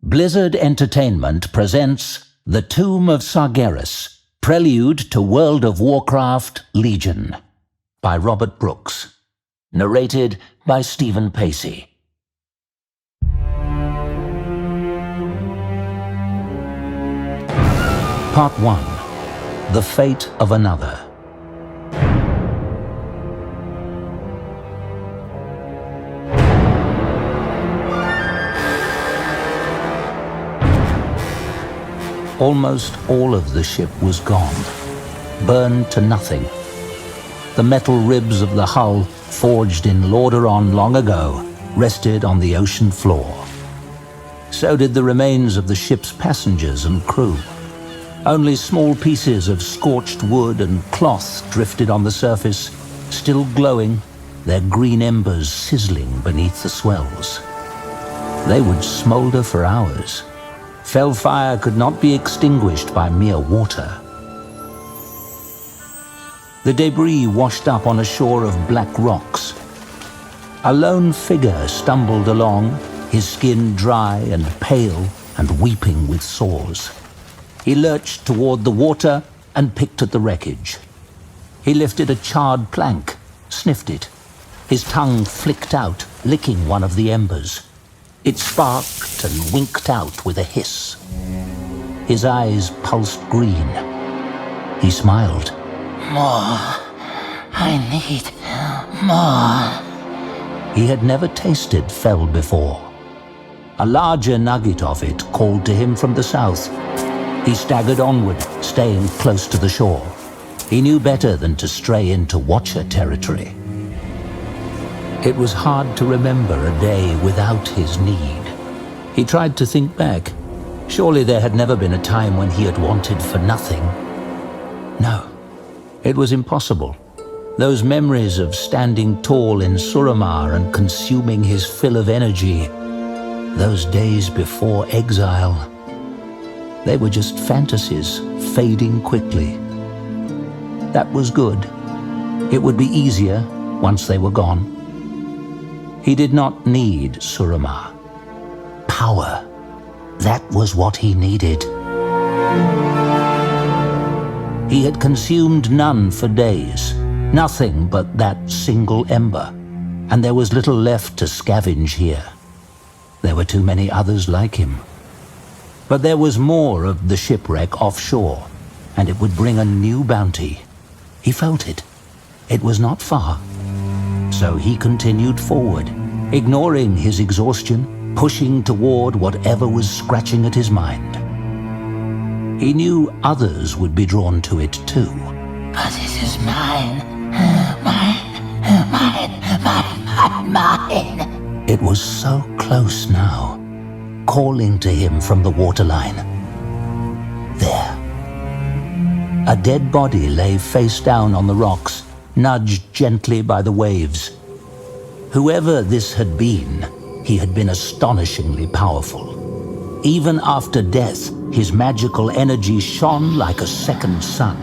Blizzard Entertainment presents The Tomb of Sargeras, Prelude to World of Warcraft Legion, by Robert Brooks. Narrated by Stephen Pacey. Part 1. The Fate of Another. Almost all of the ship was gone, burned to nothing. The metal ribs of the hull, forged in Lordaeron long ago, rested on the ocean floor. So did the remains of the ship's passengers and crew. Only small pieces of scorched wood and cloth drifted on the surface, still glowing, their green embers sizzling beneath the swells. They would smolder for hours. Fell fire could not be extinguished by mere water. The debris washed up on a shore of black rocks. A lone figure stumbled along, his skin dry and pale and weeping with sores. He lurched toward the water and picked at the wreckage. He lifted a charred plank, sniffed it. His tongue flicked out, licking one of the embers. It sparked and winked out with a hiss. His eyes pulsed green. He smiled. More. I need more. He had never tasted fell before. A larger nugget of it called to him from the south. He staggered onward, staying close to the shore. He knew better than to stray into Watcher territory. It was hard to remember a day without his need. He tried to think back. Surely there had never been a time when he had wanted for nothing. No, it was impossible. Those memories of standing tall in Suramar and consuming his fill of energy, those days before exile, they were just fantasies, fading quickly. That was good. It would be easier once they were gone. He did not need Suramar. Power. That was what he needed. He had consumed none for days, nothing but that single ember, and there was little left to scavenge here. There were too many others like him. But there was more of the shipwreck offshore, and it would bring a new bounty. He felt it. It was not far. So he continued forward, ignoring his exhaustion, pushing toward whatever was scratching at his mind. He knew others would be drawn to it too. But it is mine. Mine. It was so close now, calling to him from the waterline. There. A dead body lay face down on the rocks, nudged gently by the waves. Whoever this had been, he had been astonishingly powerful. Even after death, his magical energy shone like a second sun.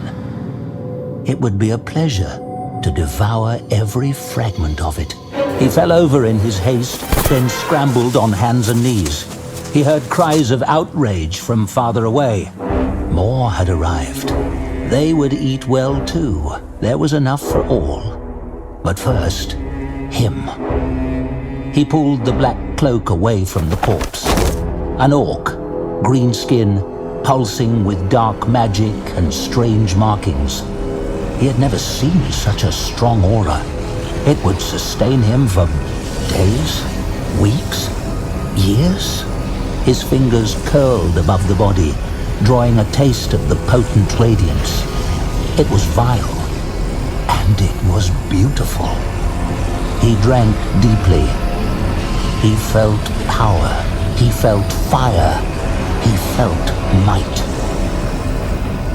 It would be a pleasure to devour every fragment of it. He fell over in his haste, then scrambled on hands and knees. He heard cries of outrage from farther away. More had arrived. They would eat well too. There was enough for all. But first, him. He pulled the black cloak away from the corpse. An orc, green skin, pulsing with dark magic and strange markings. He had never seen such a strong aura. It would sustain him for days, weeks, years. His fingers curled above the body, drawing a taste of the potent radiance. It was vile, and it was beautiful. He drank deeply. He felt power. He felt fire. He felt might.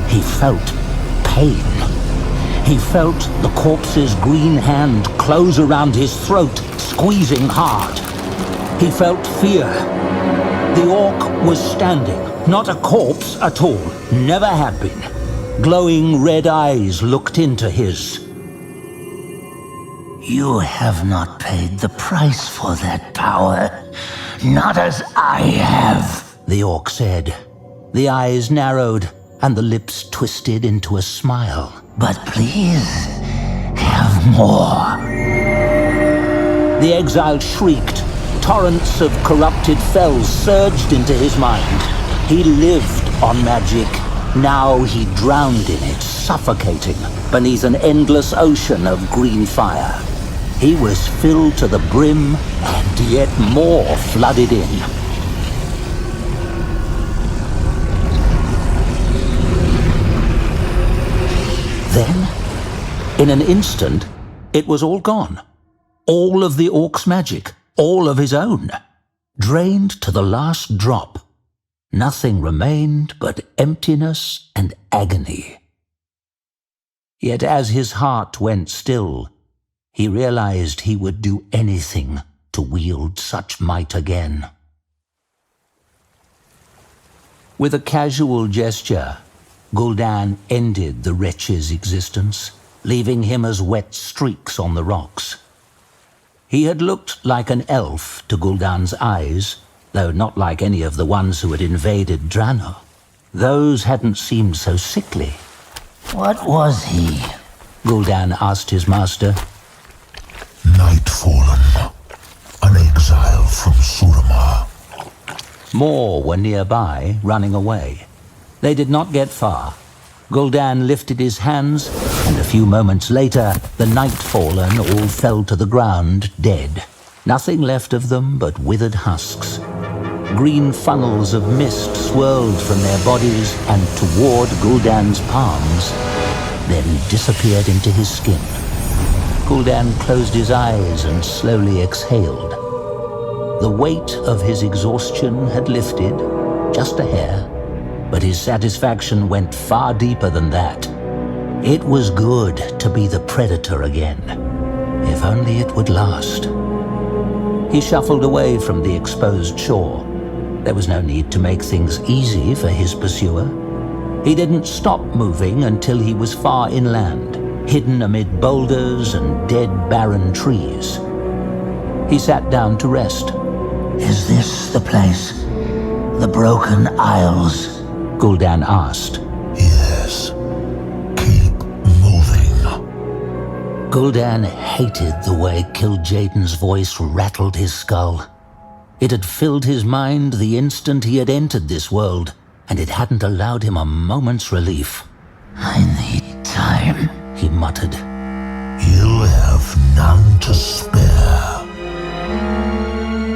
He felt pain. He felt the corpse's green hand close around his throat, squeezing hard. He felt fear. The orc was standing, not a corpse at all, never had been. Glowing red eyes looked into his. You have not paid the price for that power, not as I have. the orc said. The eyes narrowed and the lips twisted into a smile. But please, have more. The exile shrieked. Torrents of corrupted fells surged into his mind. He lived on magic. Now he drowned in it, suffocating beneath an endless ocean of green fire. He was filled to the brim, and yet more flooded in. Then, in an instant, it was all gone. All of the orc's magic, all of his own, drained to the last drop. Nothing remained but emptiness and agony. Yet as his heart went still, he realized he would do anything to wield such might again. With a casual gesture, Gul'dan ended the wretch's existence, leaving him as wet streaks on the rocks. He had looked like an elf to Gul'dan's eyes, though not like any of the ones who had invaded Drano. Those hadn't seemed so sickly. What was he? Gul'dan asked his master. Nightfallen, an exile from Suramar. More were nearby, running away. They did not get far. Gul'dan lifted his hands, and a few moments later, the Nightfallen all fell to the ground, dead. Nothing left of them but withered husks. Green funnels of mist swirled from their bodies and toward Gul'dan's palms, then disappeared into his skin. Gul'dan closed his eyes and slowly exhaled. The weight of his exhaustion had lifted, just a hair, but his satisfaction went far deeper than that. It was good to be the predator again, if only it would last. He shuffled away from the exposed shore. There was no need to make things easy for his pursuer. He didn't stop moving until he was far inland, hidden amid boulders and dead barren trees. He sat down to rest. Is this the place? The Broken Isles? Gul'dan asked. Yes. Keep moving. Gul'dan hated the way Kil'jaeden's voice rattled his skull. It had filled his mind the instant he had entered this world, and it hadn't allowed him a moment's relief. I need time, he muttered. You'll have none to spare.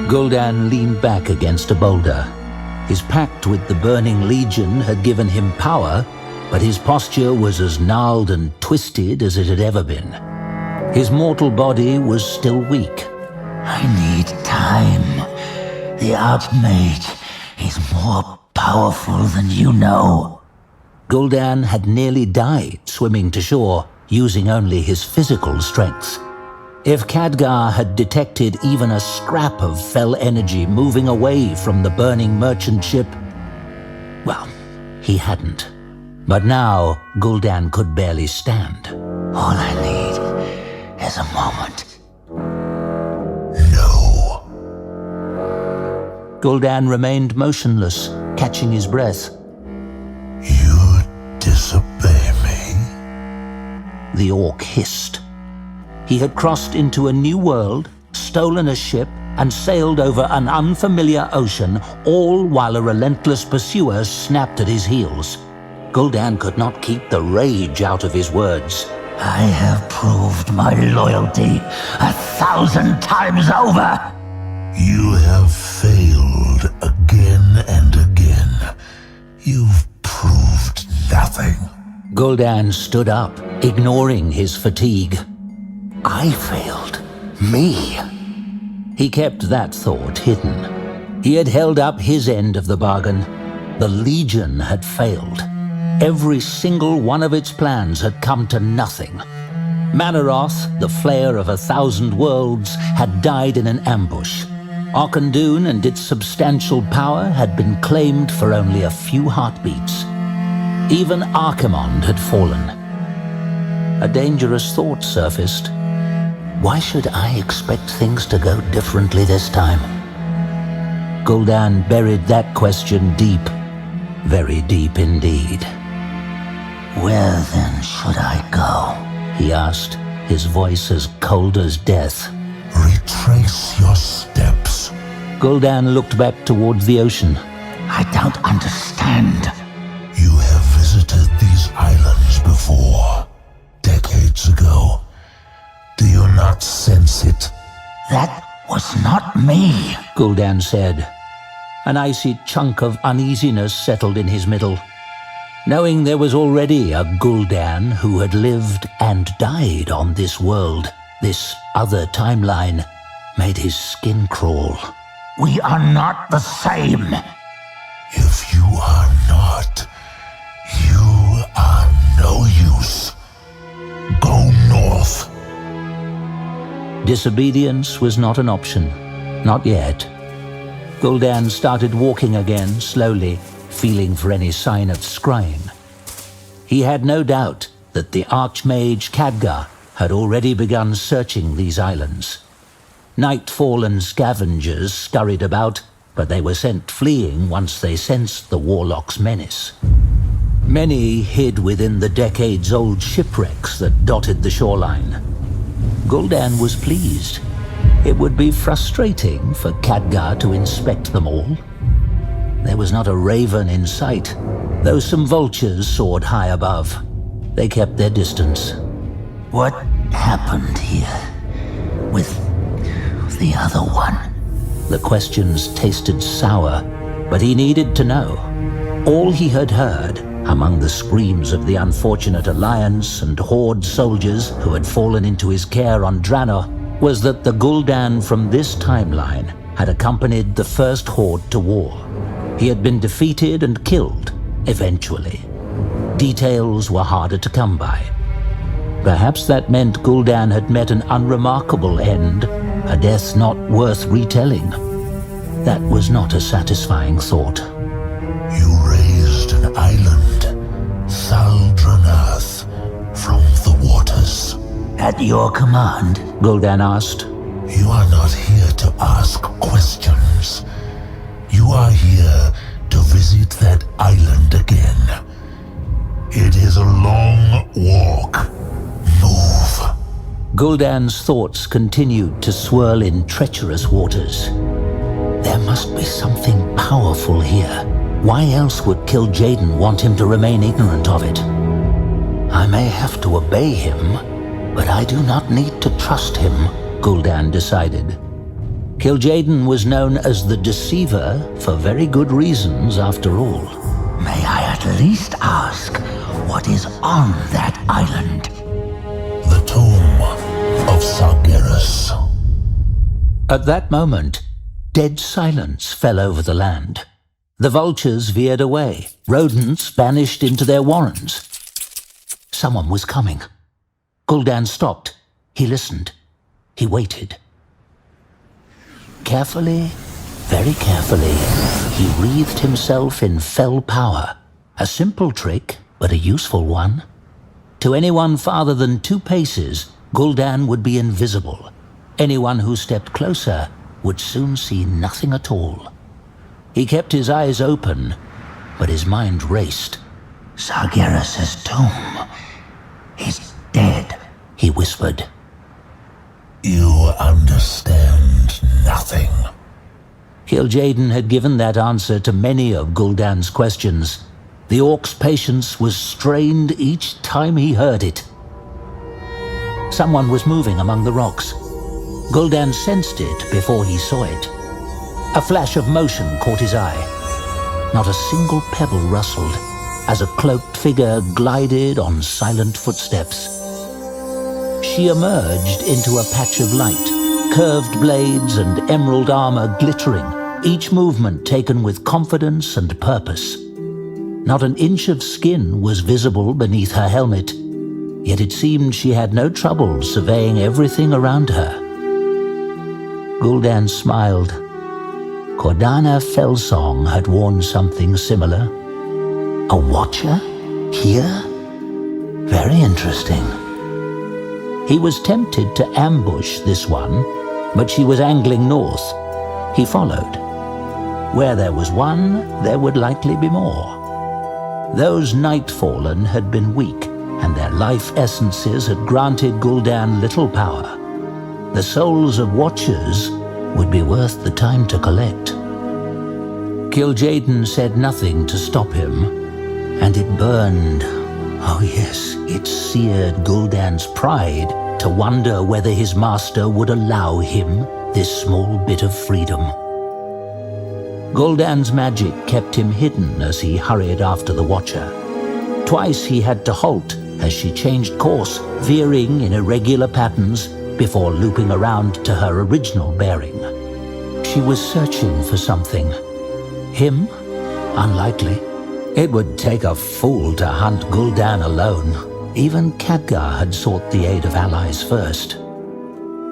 Gul'dan leaned back against a boulder. His pact with the Burning Legion had given him power, but his posture was as gnarled and twisted as it had ever been. His mortal body was still weak. I need time. The Archmage is more powerful than you know. Gul'dan had nearly died swimming to shore, using only his physical strength. If Khadgar had detected even a scrap of fell energy moving away from the burning merchant ship, well, he hadn't. But now, Gul'dan could barely stand. All I need is a moment. No. Gul'dan remained motionless, catching his breath. You disobey me? The orc hissed. He had crossed into a new world, stolen a ship, and sailed over an unfamiliar ocean, all while a relentless pursuer snapped at his heels. Gul'dan could not keep the rage out of his words. I have proved my loyalty 1,000 times over. You have failed again and again. You've proved nothing. Gul'dan stood up, ignoring his fatigue. I failed. Me. He kept that thought hidden. He had held up his end of the bargain. The Legion had failed. Every single one of its plans had come to nothing. Manaroth, the flayer of 1,000 worlds, had died in an ambush. Arkandun and its substantial power had been claimed for only a few heartbeats. Even Archimonde had fallen. A dangerous thought surfaced. Why should I expect things to go differently this time? Gul'dan buried that question deep, very deep indeed. Where then should I go? He asked, his voice as cold as death. Retrace your steps. Gul'dan looked back towards the ocean. I don't understand. You have visited these islands before, decades ago. Do you not sense it? That was not me, Gul'dan said. An icy chunk of uneasiness settled in his middle. Knowing there was already a Gul'dan who had lived and died on this world, this other timeline, made his skin crawl. We are not the same. If you are not, you are no use. Go north. Disobedience was not an option. Not yet. Gul'dan started walking again, slowly, feeling for any sign of scrying. He had no doubt that the Archmage Khadgar had already begun searching these islands. Night-fallen scavengers scurried about, but they were sent fleeing once they sensed the warlock's menace. Many hid within the decades-old shipwrecks that dotted the shoreline. Gul'dan was pleased. It would be frustrating for Khadgar to inspect them all. There was not a raven in sight, though some vultures soared high above. They kept their distance. What happened here with the other one? The questions tasted sour, but he needed to know. All he had heard, among the screams of the unfortunate Alliance and Horde soldiers who had fallen into his care on Draenor, was that the Gul'dan from this timeline had accompanied the first Horde to war. He had been defeated and killed, eventually. Details were harder to come by. Perhaps that meant Gul'dan had met an unremarkable end, a death not worth retelling. That was not a satisfying thought. You raised an island, Sargeras, from the waters. At your command? Gul'dan asked. You are not here to ask questions. You are here to visit that island again. It is a long walk. Move. Gul'dan's thoughts continued to swirl in treacherous waters. There must be something powerful here. Why else would Kil'jaeden want him to remain ignorant of it? I may have to obey him, but I do not need to trust him, Gul'dan decided. Kil'jaeden was known as the Deceiver for very good reasons after all. May I at least ask what is on that island? The Tomb of Sargeras. At that moment, dead silence fell over the land. The vultures veered away, rodents vanished into their warrens. Someone was coming. Gul'dan stopped. He listened. He waited. Carefully, very carefully, he wreathed himself in fell power. A simple trick, but a useful one. To anyone farther than 2 paces, Gul'dan would be invisible. Anyone who stepped closer would soon see nothing at all. He kept his eyes open, but his mind raced. Sargeras' tomb. He's dead, he whispered. You understand nothing. Kil'jaeden had given that answer to many of Gul'dan's questions. The orc's patience was strained each time he heard it. Someone was moving among the rocks. Gul'dan sensed it before he saw it. A flash of motion caught his eye. Not a single pebble rustled as a cloaked figure glided on silent footsteps. She emerged into a patch of light, curved blades and emerald armor glittering, each movement taken with confidence and purpose. Not an inch of skin was visible beneath her helmet, yet it seemed she had no trouble surveying everything around her. Gul'dan smiled. Cordana Felsong had worn something similar. A watcher? Here? Very interesting. He was tempted to ambush this one, but she was angling north. He followed. Where there was one, there would likely be more. Those Nightfallen had been weak, and their life essences had granted Gul'dan little power. The souls of Watchers would be worth the time to collect. Kil'jaeden said nothing to stop him, and it burned. Oh yes, it seared Gul'dan's pride to wonder whether his master would allow him this small bit of freedom. Gul'dan's magic kept him hidden as he hurried after the Watcher. Twice he had to halt as she changed course, veering in irregular patterns before looping around to her original bearing. She was searching for something. Him? Unlikely. It would take a fool to hunt Gul'dan alone. Even Khadgar had sought the aid of allies first.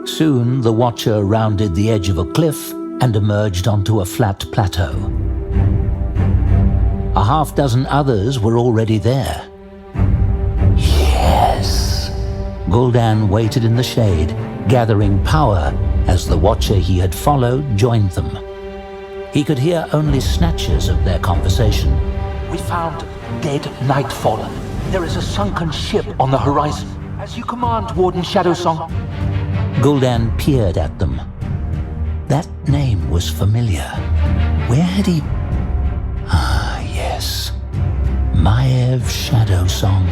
Soon the Watcher rounded the edge of a cliff and emerged onto a flat plateau. A half-dozen others were already there. Yes. Gul'dan waited in the shade, gathering power as the Watcher he had followed joined them. He could hear only snatches of their conversation. We found dead Nightfallen. There is a sunken ship on the horizon. As you command, Warden Shadowsong. Gul'dan peered at them. That name was familiar. Where had he... Ah, yes. Maiev Shadowsong.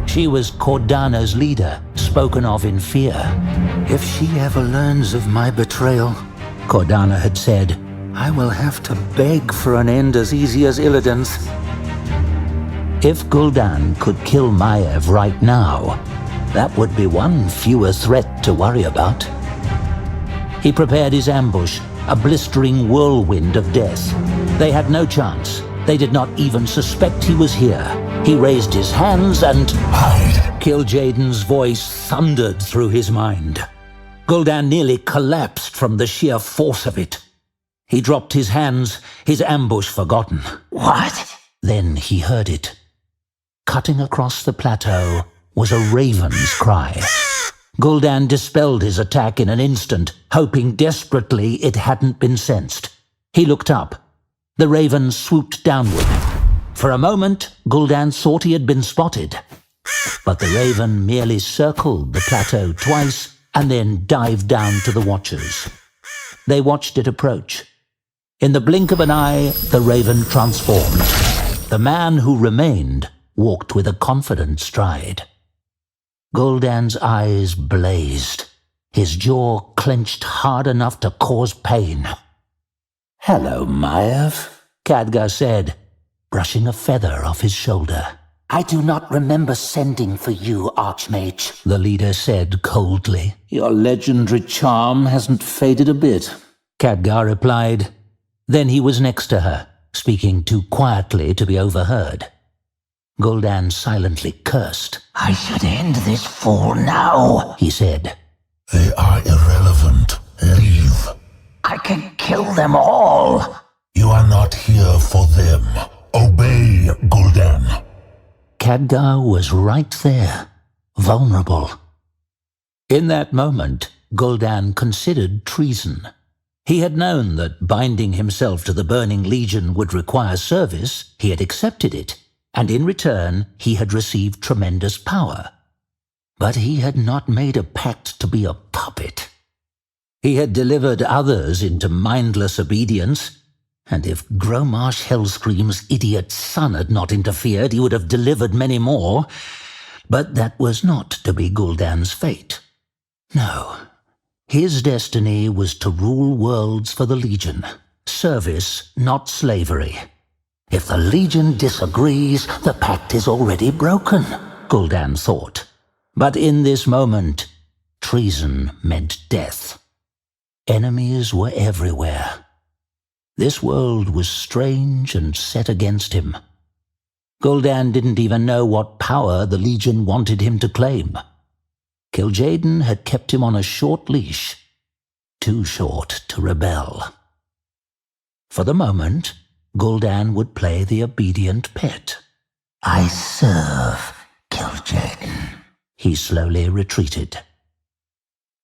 She was Cordana's leader, spoken of in fear. If she ever learns of my betrayal, Cordana had said, I will have to beg for an end as easy as Illidan's. If Gul'dan could kill Maiev right now, that would be one fewer threat to worry about. He prepared his ambush, a blistering whirlwind of death. They had no chance. They did not even suspect he was here. He raised his hands and... Hide! Kil'jaeden's voice thundered through his mind. Gul'dan nearly collapsed from the sheer force of it. He dropped his hands, his ambush forgotten. What? Then he heard it. Cutting across the plateau was a raven's cry. Gul'dan dispelled his attack in an instant, hoping desperately it hadn't been sensed. He looked up. The raven swooped downward. For a moment, Gul'dan thought he had been spotted. But the raven merely circled the plateau twice and then dived down to the Watchers. They watched it approach. In the blink of an eye, the raven transformed. The man who remained walked with a confident stride. Gul'dan's eyes blazed. His jaw clenched hard enough to cause pain. Hello, Maiev, Khadgar said, brushing a feather off his shoulder. I do not remember sending for you, Archmage, The leader said coldly. Your legendary charm hasn't faded a bit, Khadgar replied. Then he was next to her, speaking too quietly to be overheard. Gul'dan silently cursed. I should end this fool now, He said. They are irrelevant. Leave. I can kill them all. You are not here for them. Obey, Gul'dan. Khadgar was right there, vulnerable. In that moment, Gul'dan considered treason. He had known that binding himself to the Burning Legion would require service. He had accepted it, and in return he had received tremendous power. But he had not made a pact to be a puppet. He had delivered others into mindless obedience, and if Gromarsh Hellscream's idiot son had not interfered, he would have delivered many more. But that was not to be Gul'dan's fate. No. His destiny was to rule worlds for the Legion. Service, not slavery. If the Legion disagrees, the pact is already broken, Gul'dan thought. But in this moment, treason meant death. Enemies were everywhere. This world was strange and set against him. Gul'dan didn't even know what power the Legion wanted him to claim. Kil'jaeden had kept him on a short leash, too short to rebel. For the moment, Gul'dan would play the obedient pet. I serve, Kil'jaeden. He slowly retreated.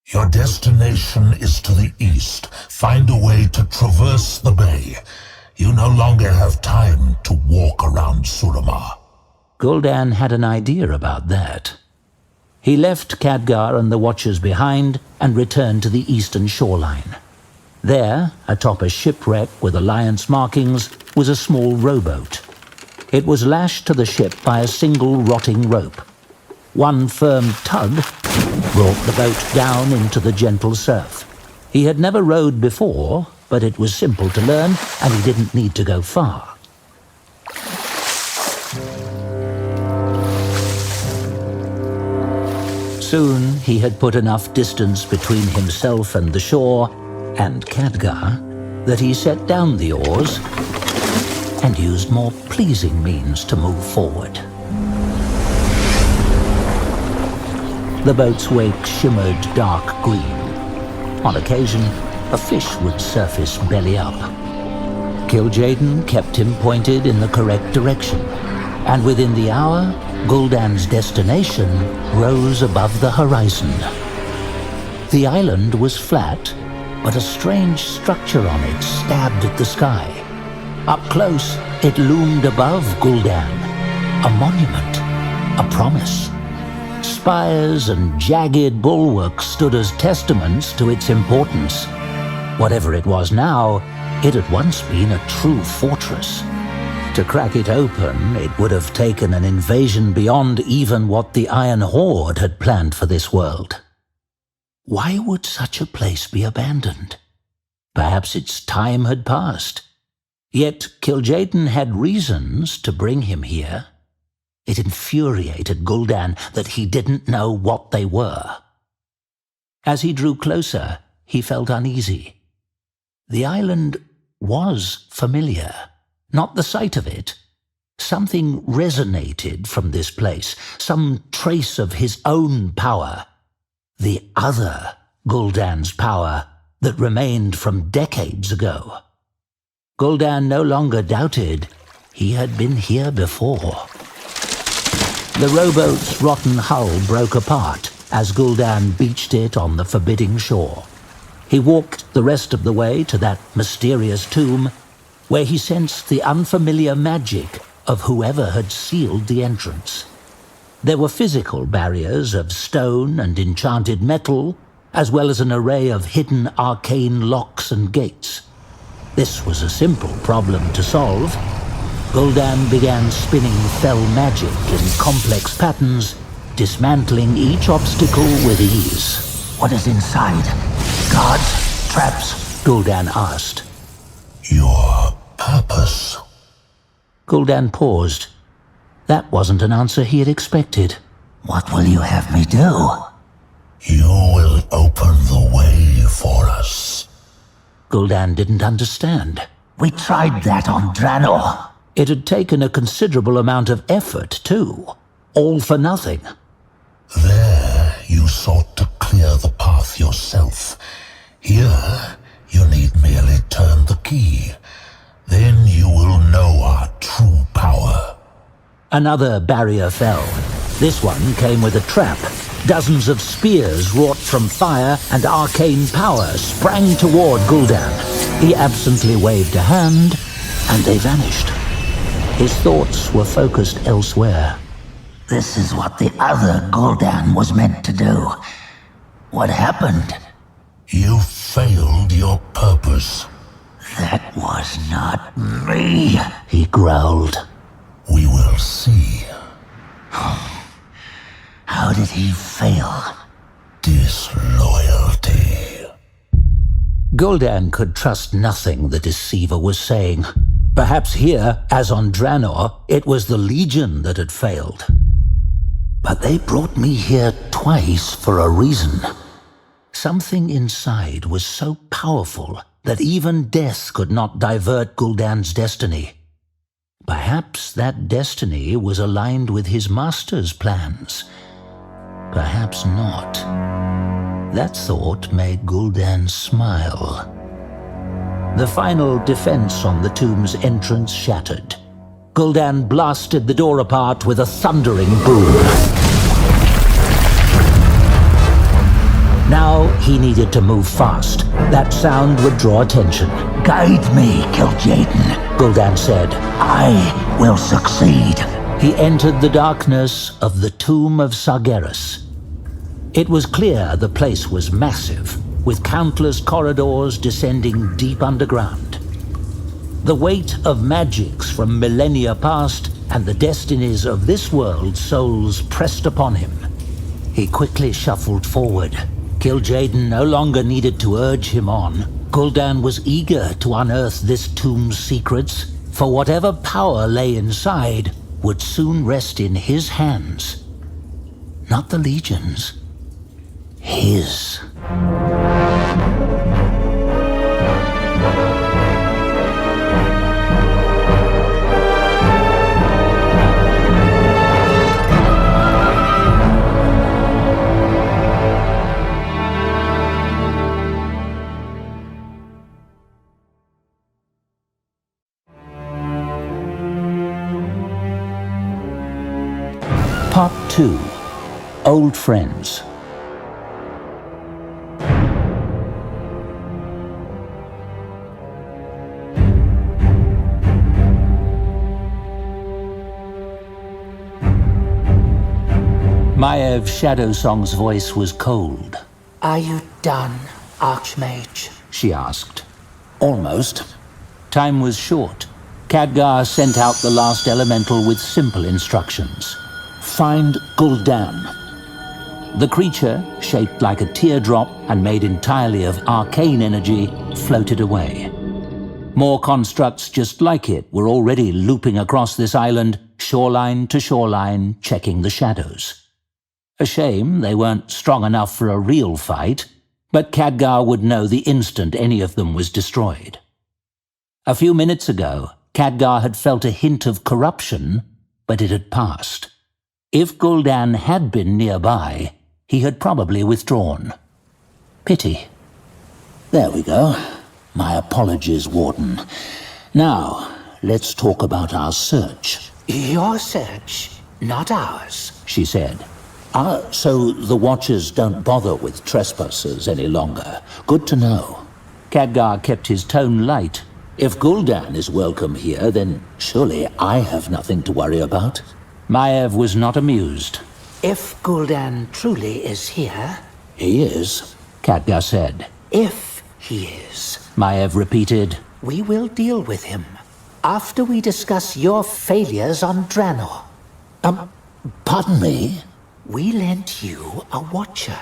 Your destination is to the east. Find a way to traverse the bay. You no longer have time to walk around Suramar. Gul'dan had an idea about that. He left Khadgar and the Watchers behind and returned to the eastern shoreline. There, atop a shipwreck with Alliance markings, was a small rowboat. It was lashed to the ship by a single rotting rope. One firm tug brought the boat down into the gentle surf. He had never rowed before, but it was simple to learn, and he didn't need to go far. Soon he had put enough distance between himself and the shore, and Khadgar, that he set down the oars and used more pleasing means to move forward. The boat's wake shimmered dark green. On occasion, a fish would surface belly up. Kil'jaeden kept him pointed in the correct direction, and within the hour, Gul'dan's destination rose above the horizon. The island was flat, but a strange structure on it stabbed at the sky. Up close, it loomed above Gul'dan, a monument, a promise. Spires and jagged bulwarks stood as testaments to its importance. Whatever it was now, it had once been a true fortress. To crack it open, it would have taken an invasion beyond even what the Iron Horde had planned for this world. Why would such a place be abandoned? Perhaps its time had passed. Yet Kil'jaeden had reasons to bring him here. It infuriated Gul'dan that he didn't know what they were. As he drew closer, he felt uneasy. The island was familiar, not the sight of it. Something resonated from this place, some trace of his own power. The other Gul'dan's power that remained from decades ago. Gul'dan no longer doubted he had been here before. The rowboat's rotten hull broke apart as Gul'dan beached it on the forbidding shore. He walked the rest of the way to that mysterious tomb, where he sensed the unfamiliar magic of whoever had sealed the entrance. There were physical barriers of stone and enchanted metal, as well as an array of hidden arcane locks and gates. This was a simple problem to solve. Gul'dan began spinning fell magic in complex patterns, dismantling each obstacle with ease. What is inside? Guards? Traps? Gul'dan asked. Your purpose. Gul'dan paused. That wasn't an answer he had expected. What will you have me do? You will open the way for us. Gul'dan didn't understand. We tried that on Draenor. It had taken a considerable amount of effort, too. All for nothing. There, you sought to clear the path yourself. Here, you need merely turn the key. Then you will know our true power. Another barrier fell. This one came with a trap. Dozens of spears wrought from fire and arcane power sprang toward Gul'dan. He absently waved a hand, and they vanished. His thoughts were focused elsewhere. This is what the other Gul'dan was meant to do. What happened? You failed your purpose. That was not me, He growled. We will see. How did he fail? Disloyalty. Gul'dan could trust nothing the deceiver was saying. Perhaps here, as on Draenor, it was the Legion that had failed. But they brought me here twice for a reason. Something inside was so powerful that even death could not divert Gul'dan's destiny. Perhaps that destiny was aligned with his master's plans. Perhaps not. That thought made Gul'dan smile. The final defense on the tomb's entrance shattered. Gul'dan blasted the door apart with a thundering boom. Now he needed to move fast. That sound would draw attention. Guide me, Kil'jaeden, Gul'dan said. I will succeed. He entered the darkness of the Tomb of Sargeras. It was clear the place was massive, with countless corridors descending deep underground. The weight of magics from millennia past and the destinies of this world's souls pressed upon him. He quickly shuffled forward. Kil'jaeden no longer needed to urge him on. Gul'dan was eager to unearth this tomb's secrets, for whatever power lay inside would soon rest in his hands. Not the Legion's. His. Part 2. Old Friends. Maiev Shadowsong's voice was cold. Are you done, Archmage? She asked. Almost. Time was short. Khadgar sent out the last elemental with simple instructions. Find Gul'dan. The creature, shaped like a teardrop and made entirely of arcane energy, floated away. More constructs just like it were already looping across this island, shoreline to shoreline, checking the shadows. A shame they weren't strong enough for a real fight, but Khadgar would know the instant any of them was destroyed. A few minutes ago, Khadgar had felt a hint of corruption, but it had passed. If Gul'dan had been nearby, he had probably withdrawn. Pity. There we go. My apologies, Warden. Now, let's talk about our search. Your search, not ours, she said. So the Watchers don't bother with trespassers any longer. Good to know. Khadgar kept his tone light. If Gul'dan is welcome here, then surely I have nothing to worry about. Maiev was not amused. If Gul'dan truly is here... He is, Khadgar said. If he is, Maiev repeated. We will deal with him after we discuss your failures on Draenor. Pardon me? We lent you a Watcher.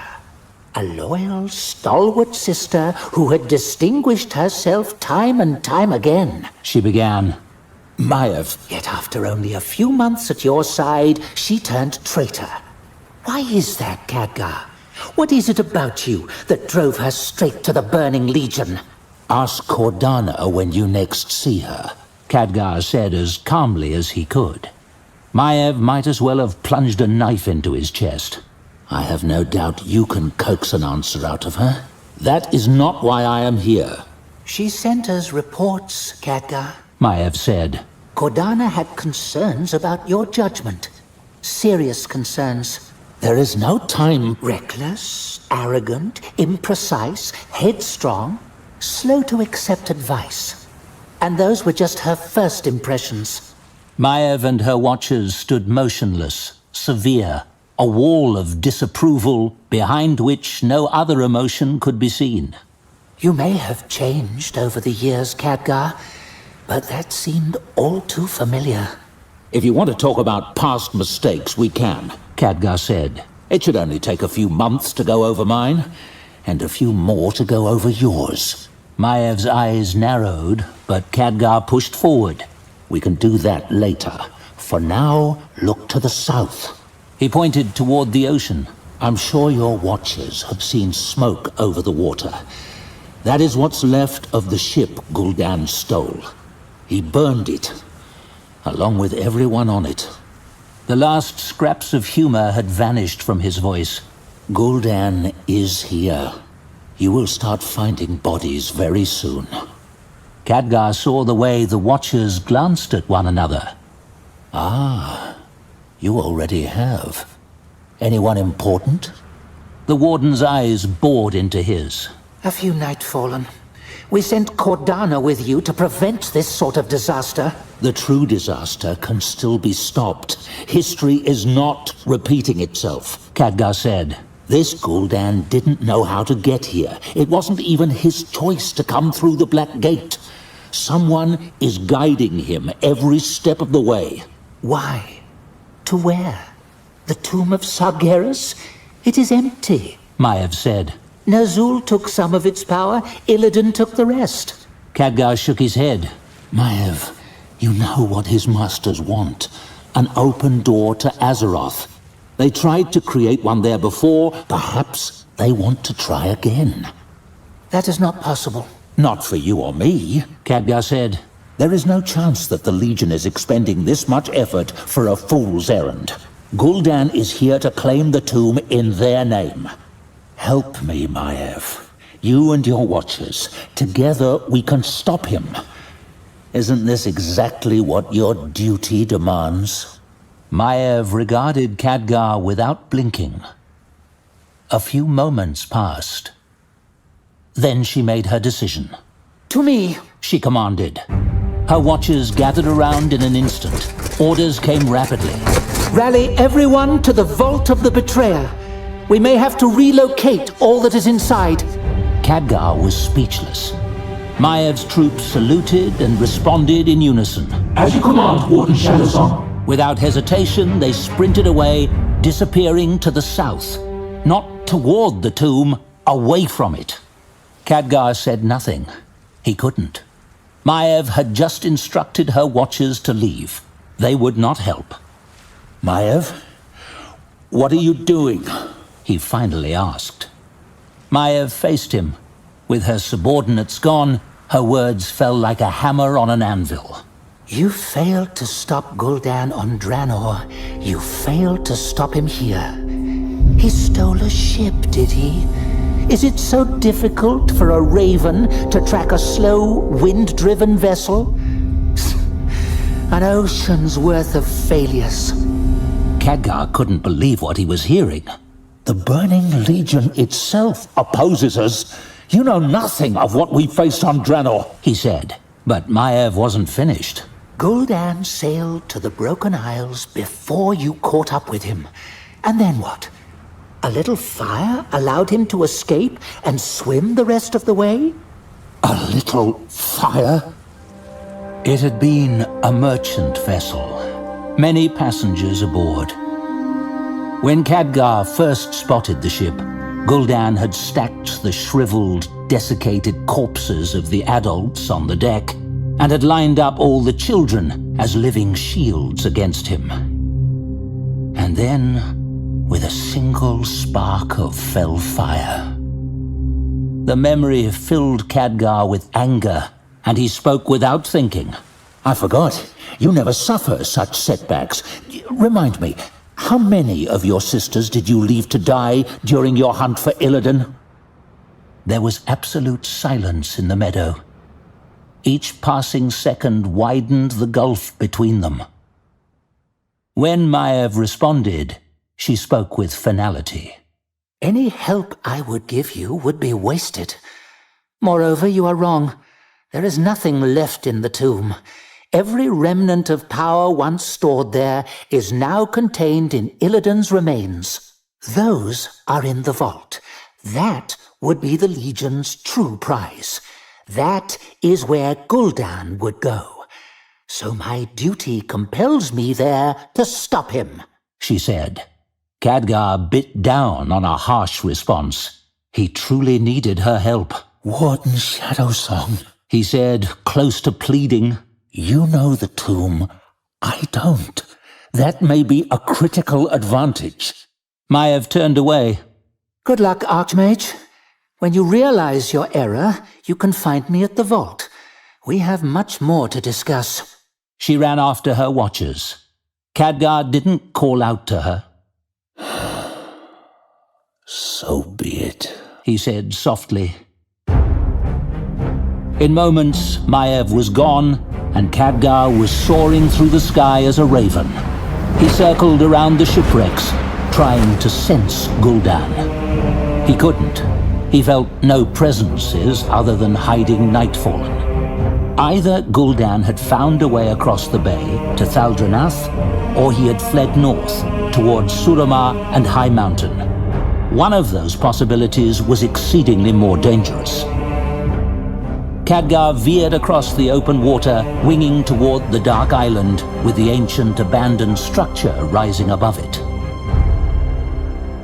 A loyal, stalwart sister who had distinguished herself time and time again. She began. Maiev. Yet after only a few months at your side, she turned traitor. Why is that, Khadgar? What is it about you that drove her straight to the Burning Legion? Ask Cordana when you next see her, Khadgar said as calmly as he could. Maiev might as well have plunged a knife into his chest. I have no doubt you can coax an answer out of her. That is not why I am here. She sent us reports, Khadgar, Maiev said. Cordana had concerns about your judgment. Serious concerns. There is no time. Reckless, arrogant, imprecise, headstrong, slow to accept advice. And those were just her first impressions. Maiev and her Watchers stood motionless, severe, a wall of disapproval behind which no other emotion could be seen. You may have changed over the years, Khadgar, but that seemed all too familiar. If you want to talk about past mistakes, we can, Khadgar said. It should only take a few months to go over mine, and a few more to go over yours. Maiev's eyes narrowed, but Khadgar pushed forward. We can do that later. For now, look to the south. He pointed toward the ocean. I'm sure your Watchers have seen smoke over the water. That is what's left of the ship Gul'dan stole. He burned it, along with everyone on it. The last scraps of humor had vanished from his voice. Gul'dan is here. You will start finding bodies very soon. Khadgar saw the way the Watchers glanced at one another. Ah, you already have. Anyone important? The Warden's eyes bored into his. A few Nightfallen. We sent Cordana with you to prevent this sort of disaster. The true disaster can still be stopped. History is not repeating itself, Khadgar said. This Gul'dan didn't know how to get here. It wasn't even his choice to come through the Black Gate. Someone is guiding him every step of the way. Why? To where? The Tomb of Sargeras? It is empty, Maiev said. Ner'zhul took some of its power, Illidan took the rest. Khadgar shook his head. Maiev, you know what his masters want. An open door to Azeroth. They tried to create one there before. Perhaps they want to try again. That is not possible. Not for you or me, Khadgar said. There is no chance that the Legion is expending this much effort for a fool's errand. Gul'dan is here to claim the tomb in their name. Help me, Maiev. You and your Watchers. Together we can stop him. Isn't this exactly what your duty demands? Maiev regarded Khadgar without blinking. A few moments passed. Then she made her decision. To me, she commanded. Her Watchers gathered around in an instant. Orders came rapidly. Rally everyone to the Vault of the Betrayer. We may have to relocate all that is inside. Khadgar was speechless. Maiev's troops saluted and responded in unison. As you command, Warden Shadowsong. Without hesitation, they sprinted away, disappearing to the south. Not toward the tomb, away from it. Khadgar said nothing. He couldn't. Maiev had just instructed her Watchers to leave. They would not help. Maiev, what are you doing? He finally asked. Maiev faced him. With her subordinates gone, her words fell like a hammer on an anvil. You failed to stop Gul'dan on Draenor. You failed to stop him here. He stole a ship, did he? Is it so difficult for a raven to track a slow, wind-driven vessel? An ocean's worth of failures. Khadgar couldn't believe what he was hearing. The Burning Legion itself opposes us. You know nothing of what we faced on Draenor, he said. But Maiev wasn't finished. Gul'dan sailed to the Broken Isles before you caught up with him. And then what? A little fire allowed him to escape and swim the rest of the way? A little fire? It had been a merchant vessel. Many passengers aboard. When Khadgar first spotted the ship, Gul'dan had stacked the shriveled, desiccated corpses of the adults on the deck and had lined up all the children as living shields against him. And then, with a single spark of fell fire, the memory filled Khadgar with anger, and he spoke without thinking. I forgot. You never suffer such setbacks. Remind me, how many of your sisters did you leave to die during your hunt for Illidan? There was absolute silence in the meadow. Each passing second widened the gulf between them. When Maiev responded, she spoke with finality. Any help I would give you would be wasted. Moreover, you are wrong. There is nothing left in the tomb. Every remnant of power once stored there is now contained in Illidan's remains. Those are in the vault. That would be the Legion's true prize. That is where Gul'dan would go. So my duty compels me there to stop him, she said. Khadgar bit down on a harsh response. He truly needed her help. Warden Shadowsong, he said, close to pleading. You know the tomb. I don't. That may be a critical advantage. Maiev turned away. Good luck, Archmage. When you realize your error, you can find me at the vault. We have much more to discuss. She ran after her Watchers. Khadgar didn't call out to her. So be it, he said softly. In moments, Maiev was gone, and Khadgar was soaring through the sky as a raven. He circled around the shipwrecks, trying to sense Gul'dan. He couldn't. He felt no presences other than hiding Nightfallen. Either Gul'dan had found a way across the bay to Thaldranath, or he had fled north towards Suramar and High Mountain. One of those possibilities was exceedingly more dangerous. Khadgar veered across the open water, winging toward the Dark Island with the ancient abandoned structure rising above it.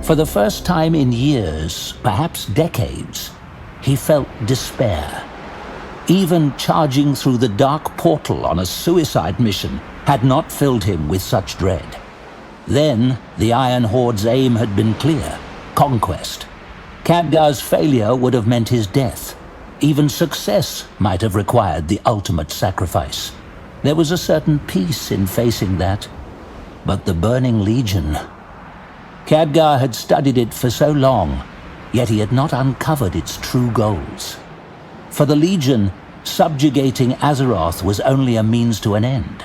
For the first time in years, perhaps decades, he felt despair. Even charging through the dark portal on a suicide mission had not filled him with such dread. Then, the Iron Horde's aim had been clear: conquest. Khadgar's failure would have meant his death. Even success might have required the ultimate sacrifice. There was a certain peace in facing that. But the Burning Legion... Khadgar had studied it for so long, yet he had not uncovered its true goals. For the Legion, subjugating Azeroth was only a means to an end.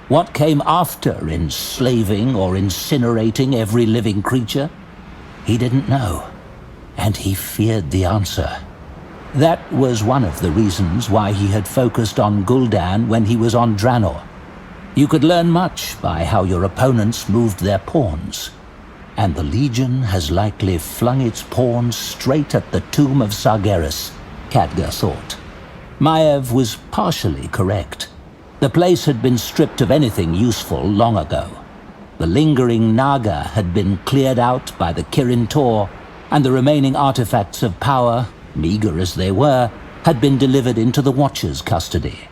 What came after, enslaving or incinerating every living creature? He didn't know, and he feared the answer. That was one of the reasons why he had focused on Gul'dan when he was on Draenor. You could learn much by how your opponents moved their pawns. And the Legion has likely flung its pawns straight at the Tomb of Sargeras, Khadgar thought. Maiev was partially correct. The place had been stripped of anything useful long ago. The lingering Naga had been cleared out by the Kirin Tor, and the remaining artifacts of power, meager as they were, had been delivered into the Watcher's custody.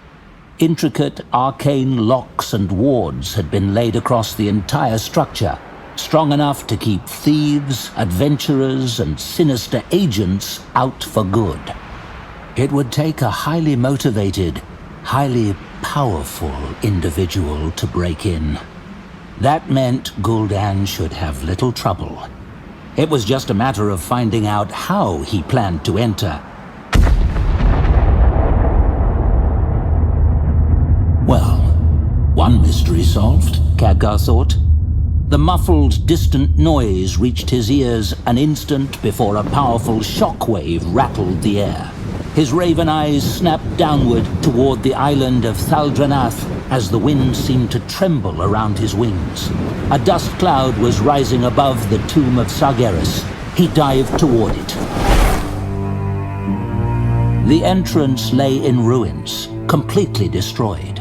Intricate arcane locks and wards had been laid across the entire structure, strong enough to keep thieves, adventurers, and sinister agents out for good. It would take a highly motivated, highly powerful individual to break in. That meant Gul'dan should have little trouble. It was just a matter of finding out how he planned to enter. Well, one mystery solved, Khadgar thought. The muffled, distant noise reached his ears an instant before a powerful shockwave rattled the air. His raven eyes snapped downward toward the island of Thaldranath as the wind seemed to tremble around his wings. A dust cloud was rising above the Tomb of Sargeras. He dived toward it. The entrance lay in ruins, completely destroyed.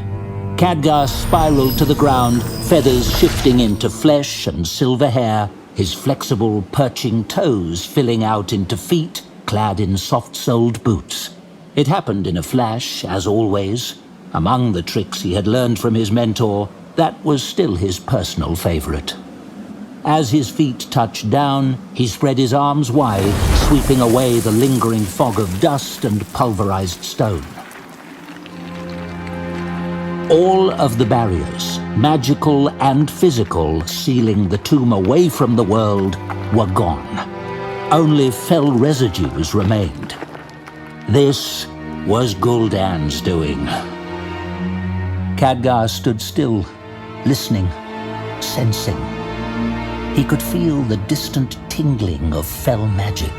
Khadgar spiraled to the ground, feathers shifting into flesh and silver hair, his flexible, perching toes filling out into feet clad in soft-soled boots. It happened in a flash, as always. Among the tricks he had learned from his mentor, that was still his personal favorite. As his feet touched down, he spread his arms wide, sweeping away the lingering fog of dust and pulverized stone. All of the barriers, magical and physical, sealing the tomb away from the world, were gone. Only fell residues remained. This was Gul'dan's doing. Khadgar stood still, listening, sensing. He could feel the distant tingling of fell magic.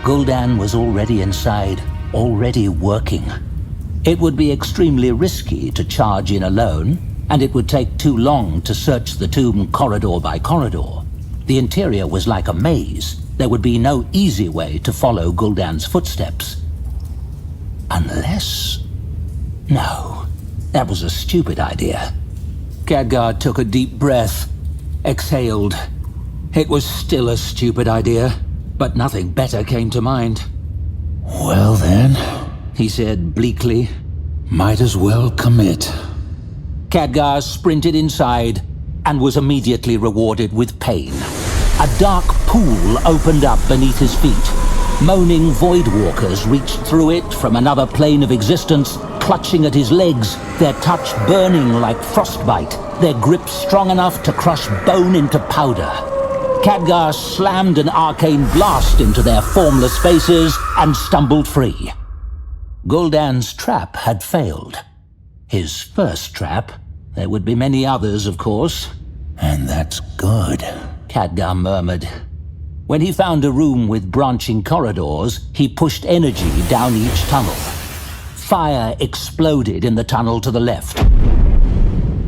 Gul'dan was already inside, already working. It would be extremely risky to charge in alone, and it would take too long to search the tomb corridor by corridor. The interior was like a maze. There would be no easy way to follow Gul'dan's footsteps. Unless... No, that was a stupid idea. Khadgar took a deep breath, exhaled. It was still a stupid idea, but nothing better came to mind. Well then, he said bleakly. might as well commit. Khadgar sprinted inside and was immediately rewarded with pain. A dark pool opened up beneath his feet. Moaning voidwalkers reached through it from another plane of existence, clutching at his legs, their touch burning like frostbite, their grip strong enough to crush bone into powder. Khadgar slammed an arcane blast into their formless faces and stumbled free. Gul'dan's trap had failed. His first trap. There would be many others, of course. And that's good. Khadgar murmured. When he found a room with branching corridors, he pushed energy down each tunnel. Fire exploded in the tunnel to the left.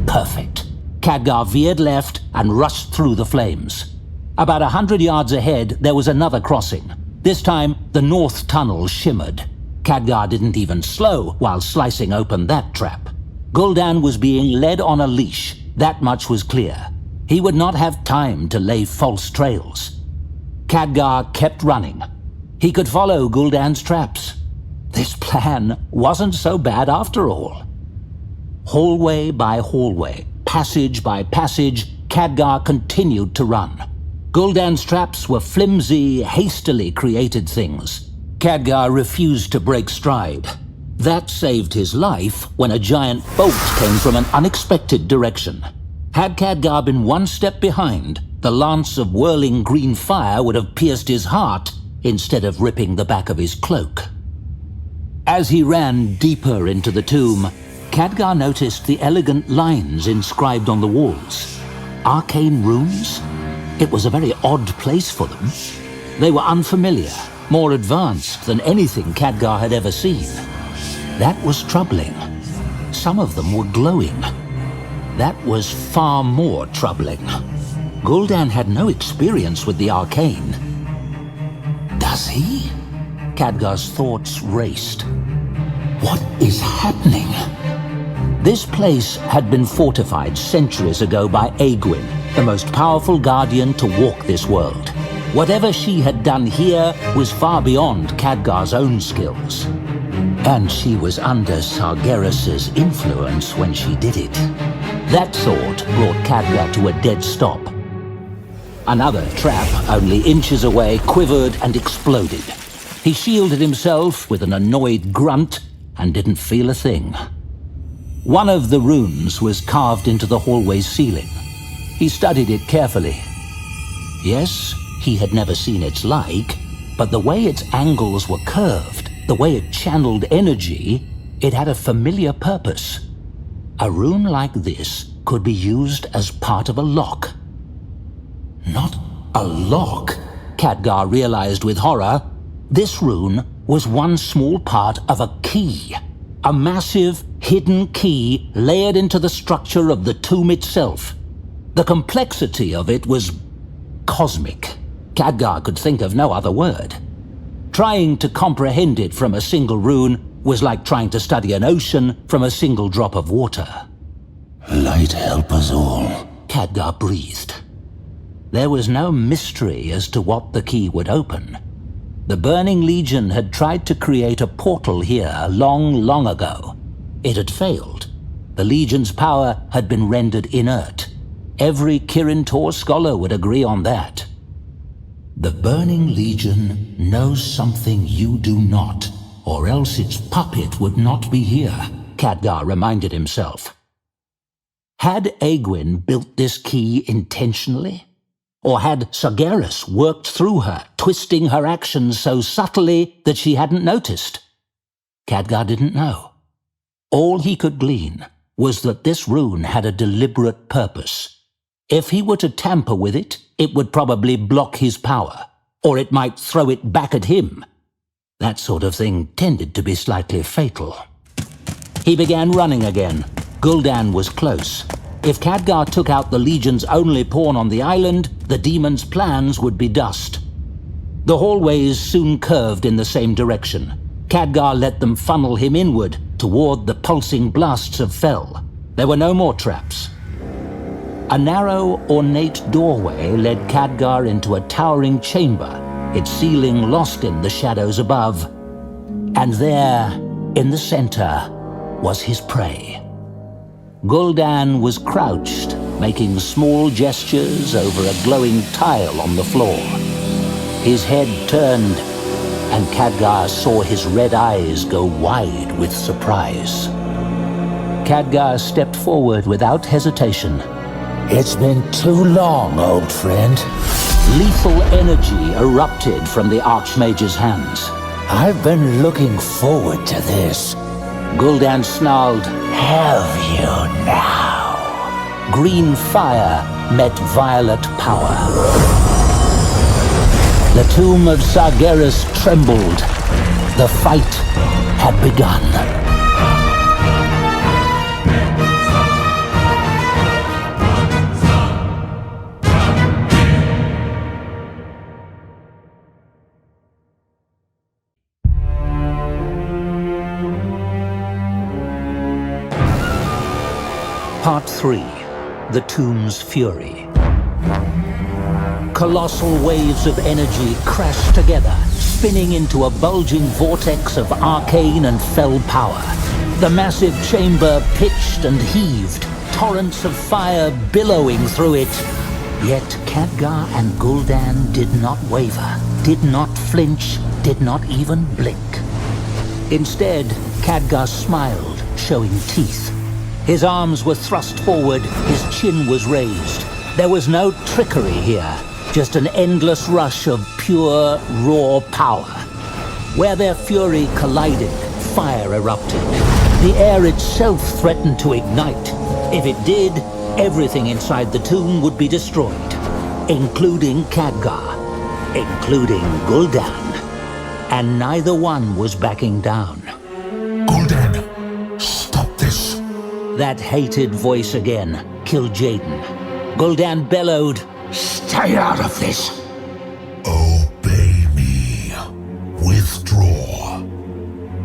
Perfect. Khadgar veered left and rushed through the flames. About 100 yards ahead, there was another crossing. This time, the north tunnel shimmered. Khadgar didn't even slow while slicing open that trap. Gul'dan was being led on a leash. That much was clear. He would not have time to lay false trails. Khadgar kept running. He could follow Gul'dan's traps. This plan wasn't so bad after all. Hallway by hallway, passage by passage, Khadgar continued to run. Gul'dan's traps were flimsy, hastily created things. Khadgar refused to break stride. That saved his life when a giant bolt came from an unexpected direction. Had Khadgar been one step behind, the lance of whirling green fire would have pierced his heart instead of ripping the back of his cloak. As he ran deeper into the tomb, Khadgar noticed the elegant lines inscribed on the walls. Arcane runes? It was a very odd place for them. They were unfamiliar, more advanced than anything Khadgar had ever seen. That was troubling. Some of them were glowing. That was far more troubling. Gul'dan had no experience with the arcane. Does he? Khadgar's thoughts raced. What is happening? This place had been fortified centuries ago by Aegwynn, the most powerful guardian to walk this world. Whatever she had done here was far beyond Khadgar's own skills. And she was under Sargeras' influence when she did it. That thought brought Khadgar to a dead stop. Another trap, only inches away, quivered and exploded. He shielded himself with an annoyed grunt and didn't feel a thing. One of the runes was carved into the hallway's ceiling. He studied it carefully. Yes, he had never seen its like, but the way its angles were curved, the way it channeled energy, it had a familiar purpose. A rune like this could be used as part of a lock. Not a lock, Khadgar realized with horror. This rune was one small part of a key. A massive, hidden key layered into the structure of the tomb itself. The complexity of it was cosmic. Khadgar could think of no other word. Trying to comprehend it from a single rune was like trying to study an ocean from a single drop of water. Light help us all, Khadgar breathed. There was no mystery as to what the key would open. The Burning Legion had tried to create a portal here long, long ago. It had failed. The Legion's power had been rendered inert. Every Kirin Tor scholar would agree on that. The Burning Legion knows something you do not, or else its puppet would not be here, Khadgar reminded himself. Had Aegwynn built this key intentionally? Or had Sargeras worked through her, twisting her actions so subtly that she hadn't noticed? Khadgar didn't know. All he could glean was that this rune had a deliberate purpose. If he were to tamper with it, it would probably block his power, or it might throw it back at him. That sort of thing tended to be slightly fatal. He began running again. Gul'dan was close. If Khadgar took out the Legion's only pawn on the island, the demon's plans would be dust. The hallways soon curved in the same direction. Khadgar let them funnel him inward, toward the pulsing blasts of Fel. There were no more traps. A narrow, ornate doorway led Khadgar into a towering chamber, its ceiling lost in the shadows above. And there, in the center, was his prey. Gul'dan was crouched, making small gestures over a glowing tile on the floor. His head turned, and Khadgar saw his red eyes go wide with surprise. Khadgar stepped forward without hesitation. It's been too long, old friend. Lethal energy erupted from the Archmage's hands. I've been looking forward to this. Gul'dan snarled, Have you now? Green fire met violet power. The Tomb of Sargeras trembled. The fight had begun. Part 3. The Tomb's Fury. Colossal waves of energy crashed together, spinning into a bulging vortex of arcane and fell power. The massive chamber pitched and heaved, torrents of fire billowing through it. Yet Khadgar and Gul'dan did not waver, did not flinch, did not even blink. Instead, Khadgar smiled, showing teeth. His arms were thrust forward, his chin was raised. There was no trickery here, just an endless rush of pure, raw power. Where their fury collided, fire erupted. The air itself threatened to ignite. If it did, everything inside the tomb would be destroyed, including Khadgar, including Gul'dan. And neither one was backing down. Gul'dan, stop this. That hated voice again, Kil'jaeden. Gul'dan bellowed, Stay out of this. Obey me. Withdraw.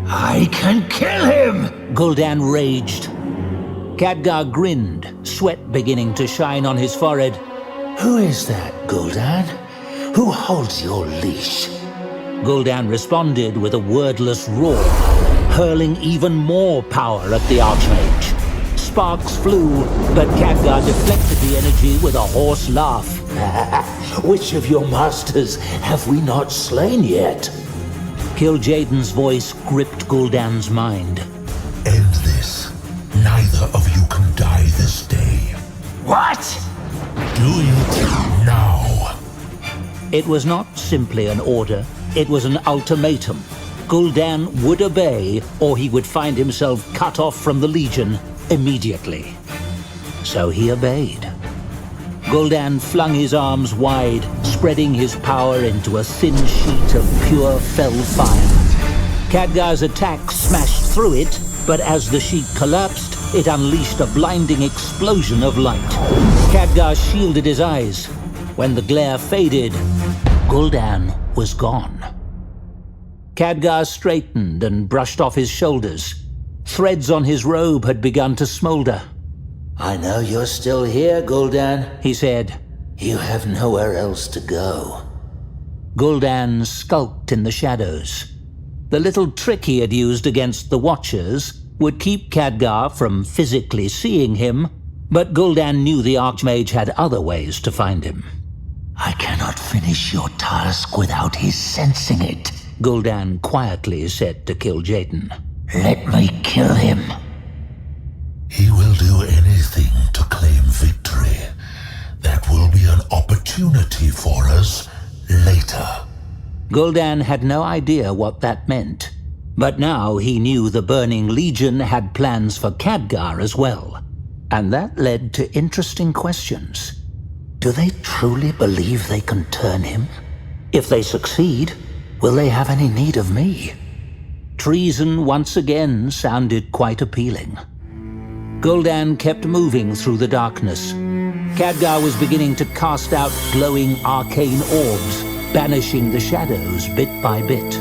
I can kill him! Gul'dan raged. Khadgar grinned, sweat beginning to shine on his forehead. Who is that, Gul'dan? Who holds your leash? Gul'dan responded with a wordless roar, hurling even more power at the Archmage. Sparks flew, but Khadgar deflected the energy with a hoarse laugh. Which of your masters have we not slain yet? Kil'jaeden's voice gripped Gul'dan's mind. End this. Neither of you can die this day. What? Do it now. It was not simply an order, it was an ultimatum. Gul'dan would obey, or he would find himself cut off from the Legion immediately. So he obeyed. Gul'dan flung his arms wide, spreading his power into a thin sheet of pure fell fire. Khadgar's attack smashed through it, but as the sheet collapsed, it unleashed a blinding explosion of light. Khadgar shielded his eyes. When the glare faded, Gul'dan was gone. Khadgar straightened and brushed off his shoulders. Threads on his robe had begun to smolder. I know you're still here, Gul'dan, He said. You have nowhere else to go. Gul'dan skulked in the shadows. The little trick he had used against the Watchers would keep Khadgar from physically seeing him, but Gul'dan knew the Archmage had other ways to find him. I cannot finish your task without his sensing it. Gul'dan quietly said to Kil'jaeden. Let me kill him. He will do anything to claim victory. That will be an opportunity for us later. Gul'dan had no idea what that meant, but now he knew the Burning Legion had plans for Khadgar as well. And that led to interesting questions. Do they truly believe they can turn him? If they succeed, will they have any need of me? Treason once again sounded quite appealing. Gul'dan kept moving through the darkness. Khadgar was beginning to cast out glowing arcane orbs, banishing the shadows bit by bit.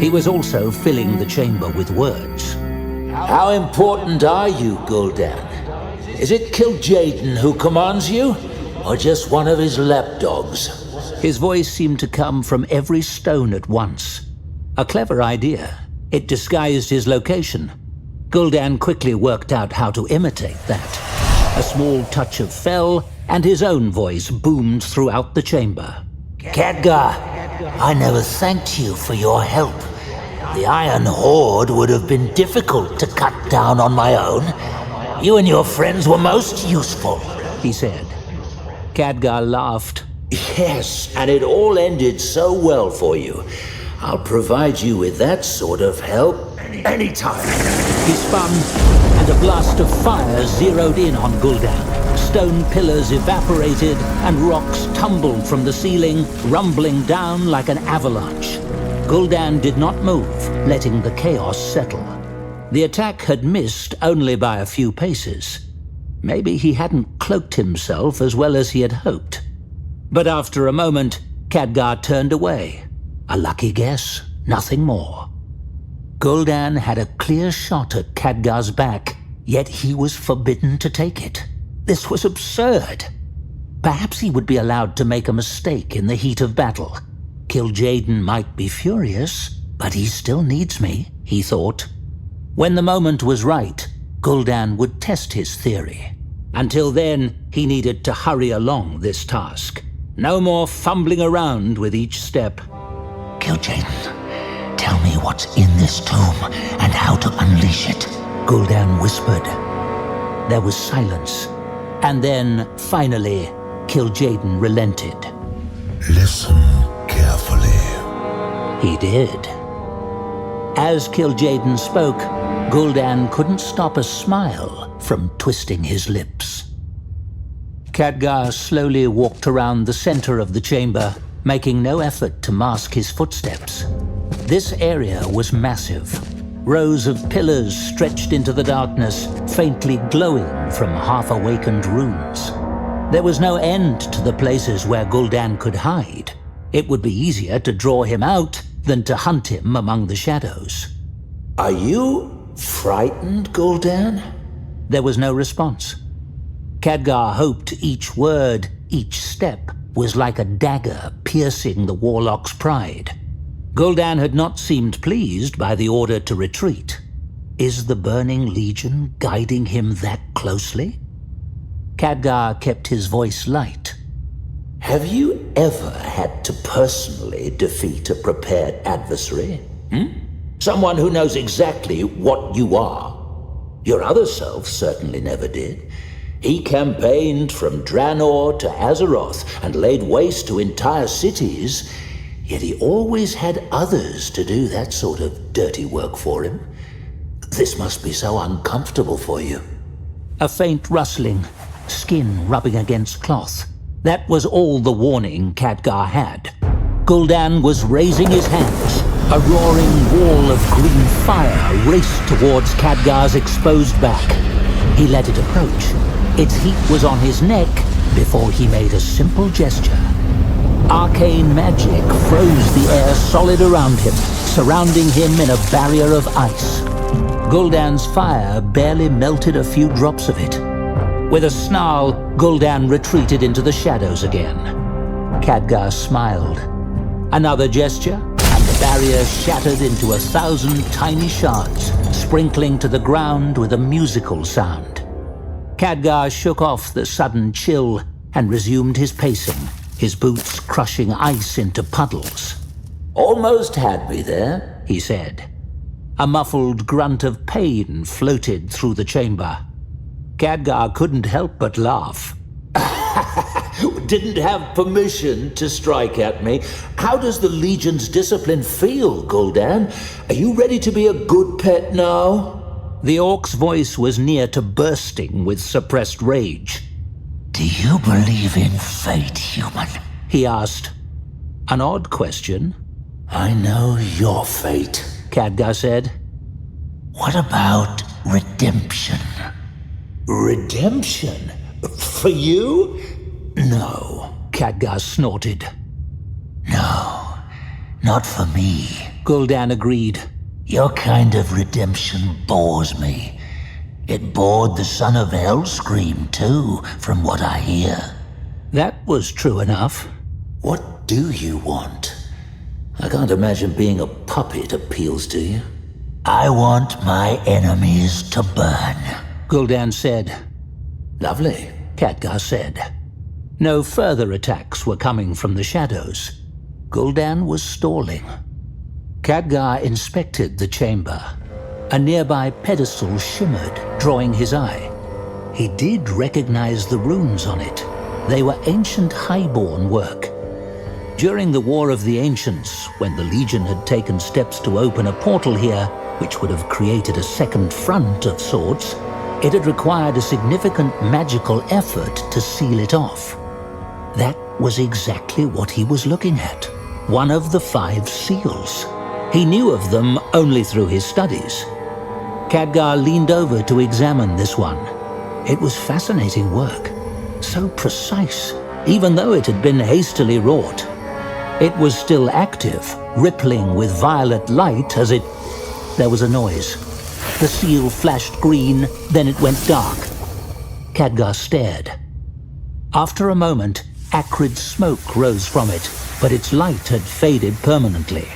He was also filling the chamber with words. How important are you, Gul'dan? Is it Kil'jaeden who commands you, or just one of his lapdogs? His voice seemed to come from every stone at once. A clever idea. It disguised his location. Gul'dan quickly worked out how to imitate that. A small touch of fell, and his own voice boomed throughout the chamber. Khadgar, I never thanked you for your help. The Iron Horde would have been difficult to cut down on my own. You and your friends were most useful, he said. Khadgar laughed. Yes, and it all ended so well for you. I'll provide you with that sort of help anytime. He spun, and a blast of fire zeroed in on Gul'dan, Stone pillars evaporated and rocks tumbled from the ceiling, rumbling down like an avalanche. Gul'dan did not move, letting the chaos settle. The attack had missed only by a few paces. Maybe he hadn't cloaked himself as well as he had hoped. But after a moment, Khadgar turned away. A lucky guess, nothing more. Gul'dan had a clear shot at Khadgar's back, yet he was forbidden to take it. This was absurd. Perhaps he would be allowed to make a mistake in the heat of battle. Kil'jaeden might be furious, but he still needs me, he thought. When the moment was right, Gul'dan would test his theory. Until then, he needed to hurry along this task. No more fumbling around with each step. Kil'jaeden, tell me what's in this tomb and how to unleash it. Gul'dan whispered. There was silence. And then, finally, Kil'jaeden relented. Listen carefully. He did. As Kil'jaeden spoke, Gul'dan couldn't stop a smile from twisting his lips. Khadgar slowly walked around the center of the chamber, making no effort to mask his footsteps. This area was massive. Rows of pillars stretched into the darkness, faintly glowing from half-awakened runes. There was no end to the places where Gul'dan could hide. It would be easier to draw him out than to hunt him among the shadows. Are you frightened, Gul'dan? There was no response. Khadgar hoped each word, each step, was like a dagger piercing the warlock's pride. Gul'dan had not seemed pleased by the order to retreat. Is the Burning Legion guiding him that closely? Khadgar kept his voice light. Have you ever had to personally defeat a prepared adversary? Someone who knows exactly what you are? Your other self certainly never did. He campaigned from Draenor to Azeroth and laid waste to entire cities, yet he always had others to do that sort of dirty work for him. This must be so uncomfortable for you. A faint rustling, skin rubbing against cloth. That was all the warning Khadgar had. Gul'dan was raising his hands. A roaring wall of green fire raced towards Khadgar's exposed back. He let it approach. Its heat was on his neck before he made a simple gesture. Arcane magic froze the air solid around him, surrounding him in a barrier of ice. Gul'dan's fire barely melted a few drops of it. With a snarl, Gul'dan retreated into the shadows again. Khadgar smiled. Another gesture, and the barrier shattered into 1,000 tiny shards, sprinkling to the ground with a musical sound. Khadgar shook off the sudden chill and resumed his pacing, his boots crushing ice into puddles. Almost had me there, he said. A muffled grunt of pain floated through the chamber. Khadgar couldn't help but laugh. Didn't have permission to strike at me. How does the Legion's discipline feel, Gul'dan? Are you ready to be a good pet now? The orc's voice was near to bursting with suppressed rage. Do you believe in fate, human? He asked. An odd question. I know your fate, Khadgar said. What about redemption? Redemption? For you? No, Khadgar snorted. No, not for me. Gul'dan agreed. Your kind of redemption bores me. It bored the son of Hellscream too, from what I hear. That was true enough. What do you want? I can't imagine being a puppet appeals to you. I want my enemies to burn, Gul'dan said. Lovely, Khadgar said. No further attacks were coming from the shadows. Gul'dan was stalling. Khadgar inspected the chamber. A nearby pedestal shimmered, drawing his eye. He did recognize the runes on it. They were ancient highborn work. During the War of the Ancients, when the Legion had taken steps to open a portal here, which would have created a second front of sorts, It had required a significant magical effort to seal it off. That was exactly what he was looking at. One of the 5 seals. He knew of them only through his studies. Khadgar leaned over to examine this one. It was fascinating work. So precise, even though it had been hastily wrought. It was still active, rippling with violet light as it... There was a noise. The seal flashed green, then it went dark. Khadgar stared. After a moment, acrid smoke rose from it, but its light had faded permanently.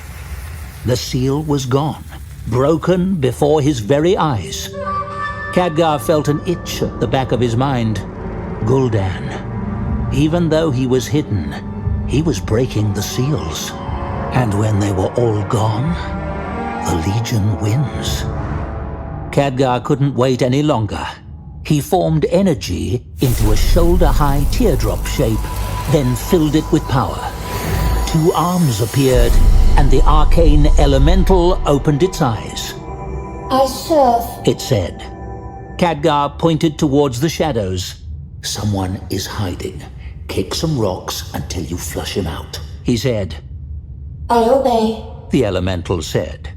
The seal was gone, broken before his very eyes. Khadgar felt an itch at the back of his mind. Gul'dan. Even though he was hidden, he was breaking the seals. And when they were all gone, the Legion wins. Khadgar couldn't wait any longer. He formed energy into a shoulder-high teardrop shape, then filled it with power. 2 arms appeared, and the arcane elemental opened its eyes. I serve, It said. Khadgar pointed towards the shadows. Someone is hiding. Kick some rocks until you flush him out, He said. I obey. The elemental said.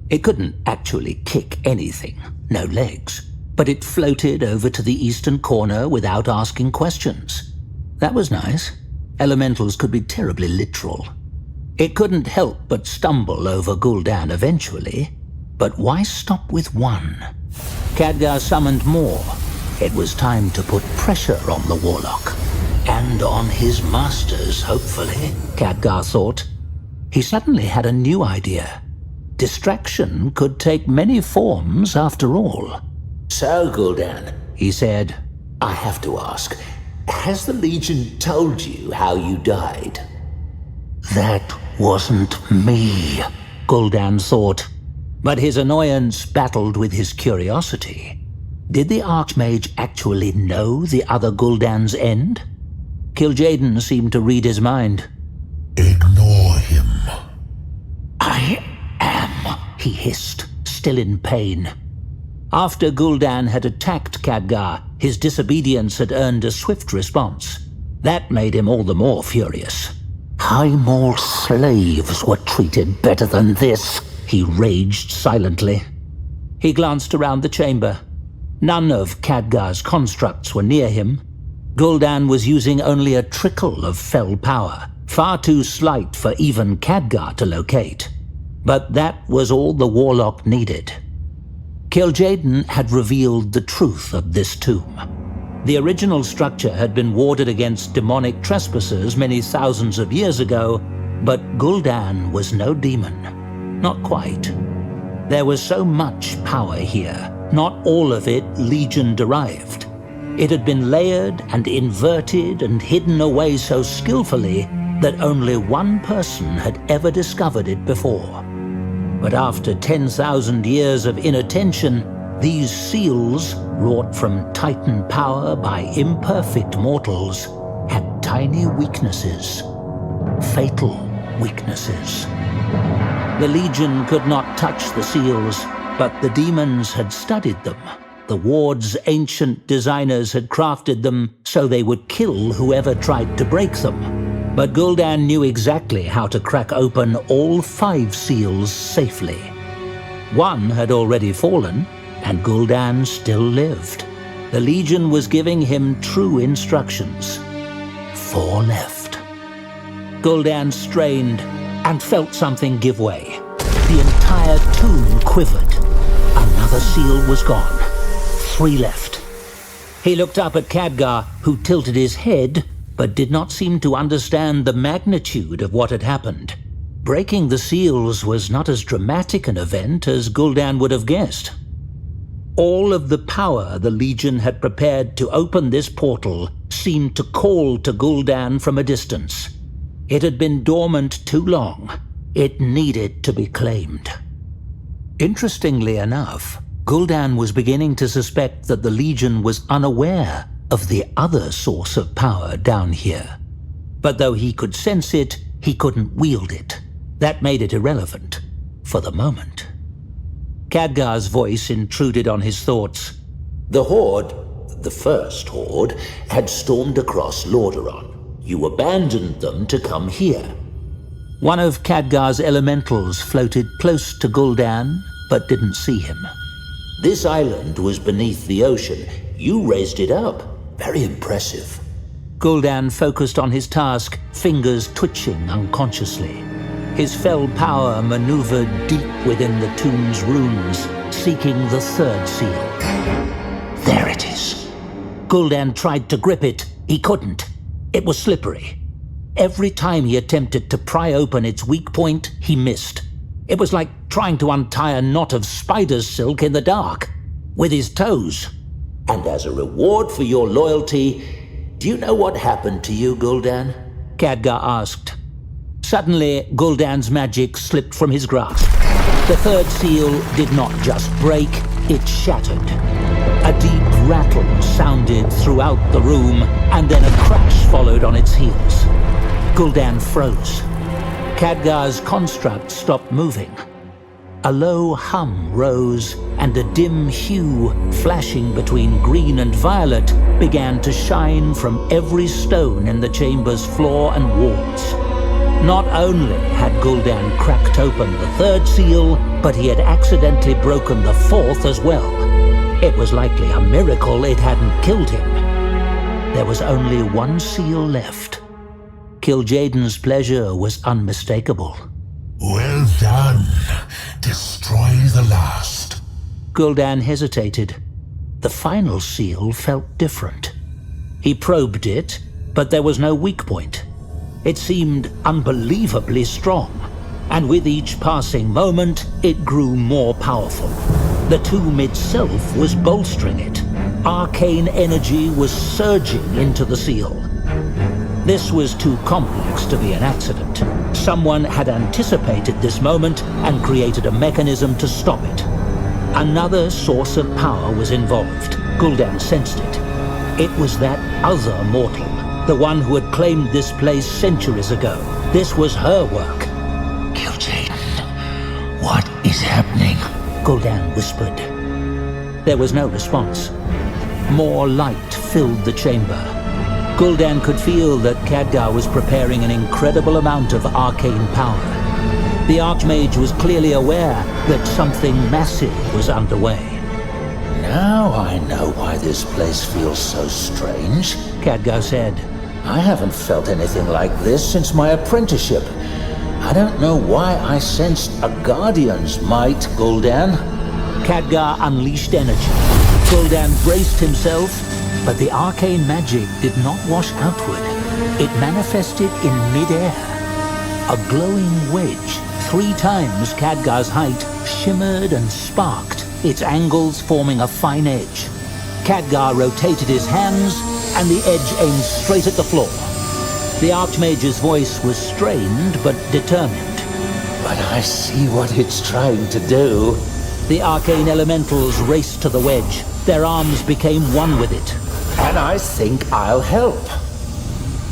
It couldn't actually kick anything, no legs, but it floated over to the eastern corner without asking questions. That was nice. Elementals could be terribly literal. It couldn't help but stumble over Gul'dan eventually, but why stop with one? Khadgar summoned more. It was time to put pressure on the warlock. And on his masters, hopefully, Khadgar thought. He suddenly had a new idea. Distraction could take many forms after all. So, Gul'dan, He said. I have to ask, has the Legion told you how you died? That wasn't me, Gul'dan thought. But his annoyance battled with his curiosity. Did the Archmage actually know the other Gul'dan's end? Kil'jaeden seemed to read his mind. Ignore him. I am, he hissed, still in pain. After Gul'dan had attacked Khadgar, his disobedience had earned a swift response. That made him all the more furious. Highmore slaves were treated better than this, he raged silently. He glanced around the chamber. None of Khadgar's constructs were near him. Gul'dan was using only a trickle of fell power, far too slight for even Khadgar to locate. But that was all the warlock needed. Kil'jaeden had revealed the truth of this tomb. The original structure had been warded against demonic trespassers many thousands of years ago, but Gul'dan was no demon. Not quite. There was so much power here, not all of it Legion-derived. It had been layered and inverted and hidden away so skillfully that only one person had ever discovered it before. But after 10,000 years of inattention, these seals, wrought from Titan power by imperfect mortals, had tiny weaknesses. Fatal weaknesses. The Legion could not touch the seals, but the demons had studied them. The ward's ancient designers had crafted them so they would kill whoever tried to break them. But Gul'dan knew exactly how to crack open all 5 seals safely. One had already fallen, and Gul'dan still lived. The Legion was giving him true instructions. 4 left. Gul'dan strained and felt something give way. The entire tomb quivered. Another seal was gone. 3 left. He looked up at Khadgar, who tilted his head, but did not seem to understand the magnitude of what had happened. Breaking the seals was not as dramatic an event as Gul'dan would have guessed. All of the power the Legion had prepared to open this portal seemed to call to Gul'dan from a distance. It had been dormant too long. It needed to be claimed. Interestingly enough, Gul'dan was beginning to suspect that the Legion was unaware of the other source of power down here. But though he could sense it, he couldn't wield it. That made it irrelevant, for the moment. Khadgar's voice intruded on his thoughts. The Horde, the first Horde, had stormed across Lordaeron. You abandoned them to come here. One of Khadgar's elementals floated close to Gul'dan, but didn't see him. This island was beneath the ocean. You raised it up. Very impressive. Gul'dan focused on his task, fingers twitching unconsciously. His fell power maneuvered deep within the tomb's runes, seeking the third seal. There it is. Gul'dan tried to grip it. He couldn't. It was slippery. Every time he attempted to pry open its weak point, he missed. It was like trying to untie a knot of spider's silk in the dark, with his toes. And as a reward for your loyalty, do you know what happened to you, Gul'dan? Khadgar asked. Suddenly, Gul'dan's magic slipped from his grasp. The third seal did not just break, it shattered. A deep rattle sounded throughout the room, and then a crash followed on its heels. Gul'dan froze. Khadgar's construct stopped moving. A low hum rose, and a dim hue, flashing between green and violet, began to shine from every stone in the chamber's floor and walls. Not only had Gul'dan cracked open the third seal, but he had accidentally broken the fourth as well. It was likely a miracle it hadn't killed him. There was only one seal left. Kil'jaeden's pleasure was unmistakable. Well done. Destroy the last. Gul'dan hesitated. The final seal felt different. He probed it, but there was no weak point. It seemed unbelievably strong, and with each passing moment, it grew more powerful. The tomb itself was bolstering it. Arcane energy was surging into the seal. This was too complex to be an accident. Someone had anticipated this moment and created a mechanism to stop it. Another source of power was involved. Gul'dan sensed it. It was that other mortal, the one who had claimed this place centuries ago. This was her work. Kil'jaeden, what is happening? Gul'dan whispered. There was no response. More light filled the chamber. Gul'dan could feel that Khadgar was preparing an incredible amount of arcane power. The Archmage was clearly aware that something massive was underway. Now I know why this place feels so strange, Khadgar said. I haven't felt anything like this since my apprenticeship. I don't know why I sensed a Guardian's might, Gul'dan. Khadgar unleashed energy. Gul'dan braced himself, but the arcane magic did not wash outward. It manifested in midair. A glowing wedge, 3 times Khadgar's height, shimmered and sparked, its angles forming a fine edge. Khadgar rotated his hands, and the edge aimed straight at the floor. The Archmage's voice was strained but determined. But I see what it's trying to do. The arcane elementals raced to the wedge. Their arms became one with it. And I think I'll help.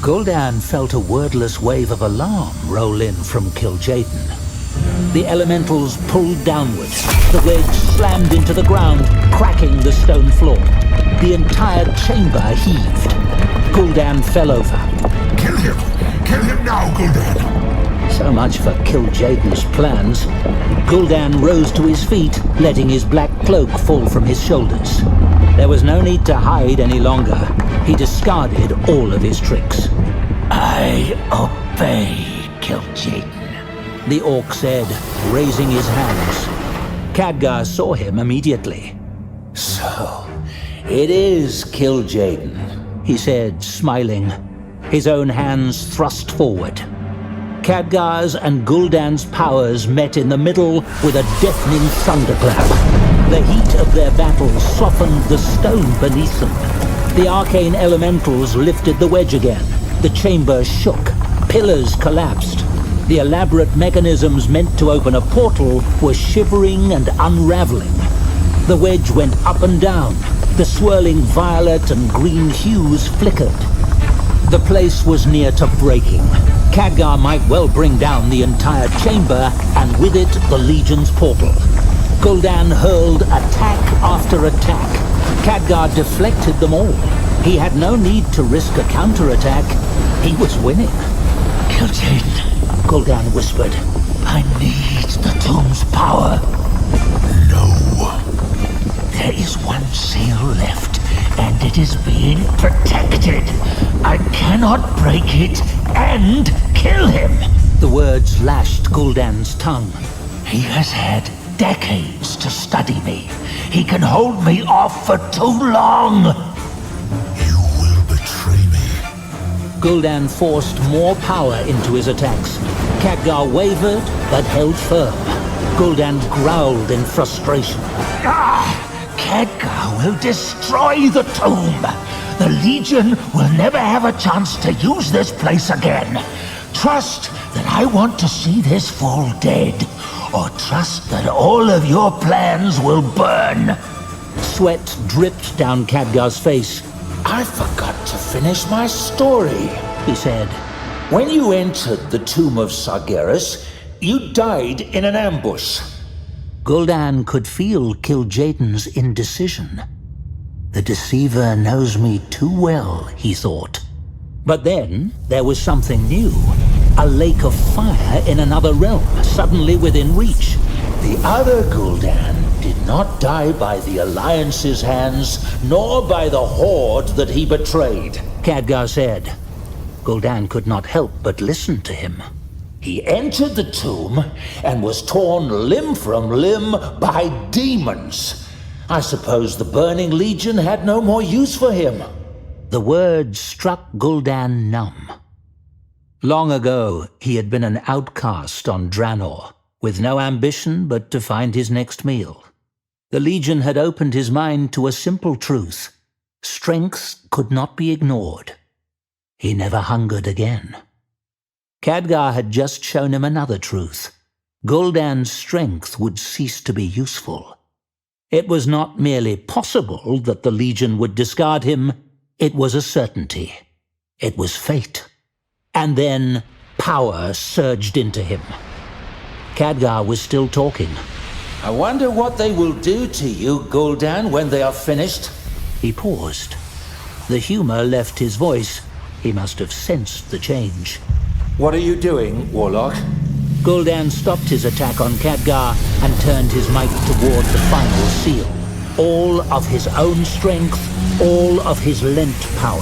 Gul'dan felt a wordless wave of alarm roll in from Kil'jaeden. The elementals pulled downward. The wedge slammed into the ground, cracking the stone floor. The entire chamber heaved. Gul'dan fell over. Kill him! Kill him now, Gul'dan! So much for Kil'jaeden's plans. Gul'dan rose to his feet, letting his black cloak fall from his shoulders. There was no need to hide any longer. He discarded all of his tricks. I obey, Kil'jaeden, the orc said, raising his hands. Khadgar saw him immediately. So, it is Kil'jaeden, he said, smiling. His own hands thrust forward. Khadgar's and Gul'dan's powers met in the middle with a deafening thunderclap. The heat of their battle softened the stone beneath them. The arcane elementals lifted the wedge again. The chamber shook. Pillars collapsed. The elaborate mechanisms meant to open a portal were shivering and unraveling. The wedge went up and down. The swirling violet and green hues flickered. The place was near to breaking. Khadgar might well bring down the entire chamber, and with it the Legion's portal. Gul'dan hurled attack after attack. Khadgar deflected them all. He had no need to risk a counterattack. He was winning. Kil'jaeden, Gul'dan whispered. I need the tomb's power. No. There is one seal left, and it is being protected. I cannot break it and kill him. The words lashed Gul'dan's tongue. He has had decades to study me. He can hold me off for too long. You will betray me. Gul'dan forced more power into his attacks. Khadgar wavered, but held firm. Gul'dan growled in frustration. Khadgar will destroy the tomb. The Legion will never have a chance to use this place again. Trust that I want to see this fall dead, or trust that all of your plans will burn. Sweat dripped down Khadgar's face. I forgot to finish my story, He said. When you entered the Tomb of Sargeras, you died in an ambush. Gul'dan could feel Kil'jaeden's indecision. The deceiver knows me too well, he thought. But then there was something new. A lake of fire in another realm, suddenly within reach. The other Gul'dan did not die by the Alliance's hands, nor by the Horde that he betrayed. Khadgar said. Gul'dan could not help but listen to him. He entered the tomb and was torn limb from limb by demons. I suppose the Burning Legion had no more use for him. The words struck Gul'dan numb. Long ago, he had been an outcast on Draenor, with no ambition but to find his next meal. The Legion had opened his mind to a simple truth. Strength could not be ignored. He never hungered again. Khadgar had just shown him another truth. Gul'dan's strength would cease to be useful. It was not merely possible that the Legion would discard him, it was a certainty. It was fate. And then power surged into him. Khadgar was still talking. I wonder what they will do to you, Gul'dan, when they are finished. He paused. The humor left his voice. He must have sensed the change. What are you doing, Warlock? Gul'dan stopped his attack on Khadgar and turned his might toward the final seal. All of his own strength, all of his lent power.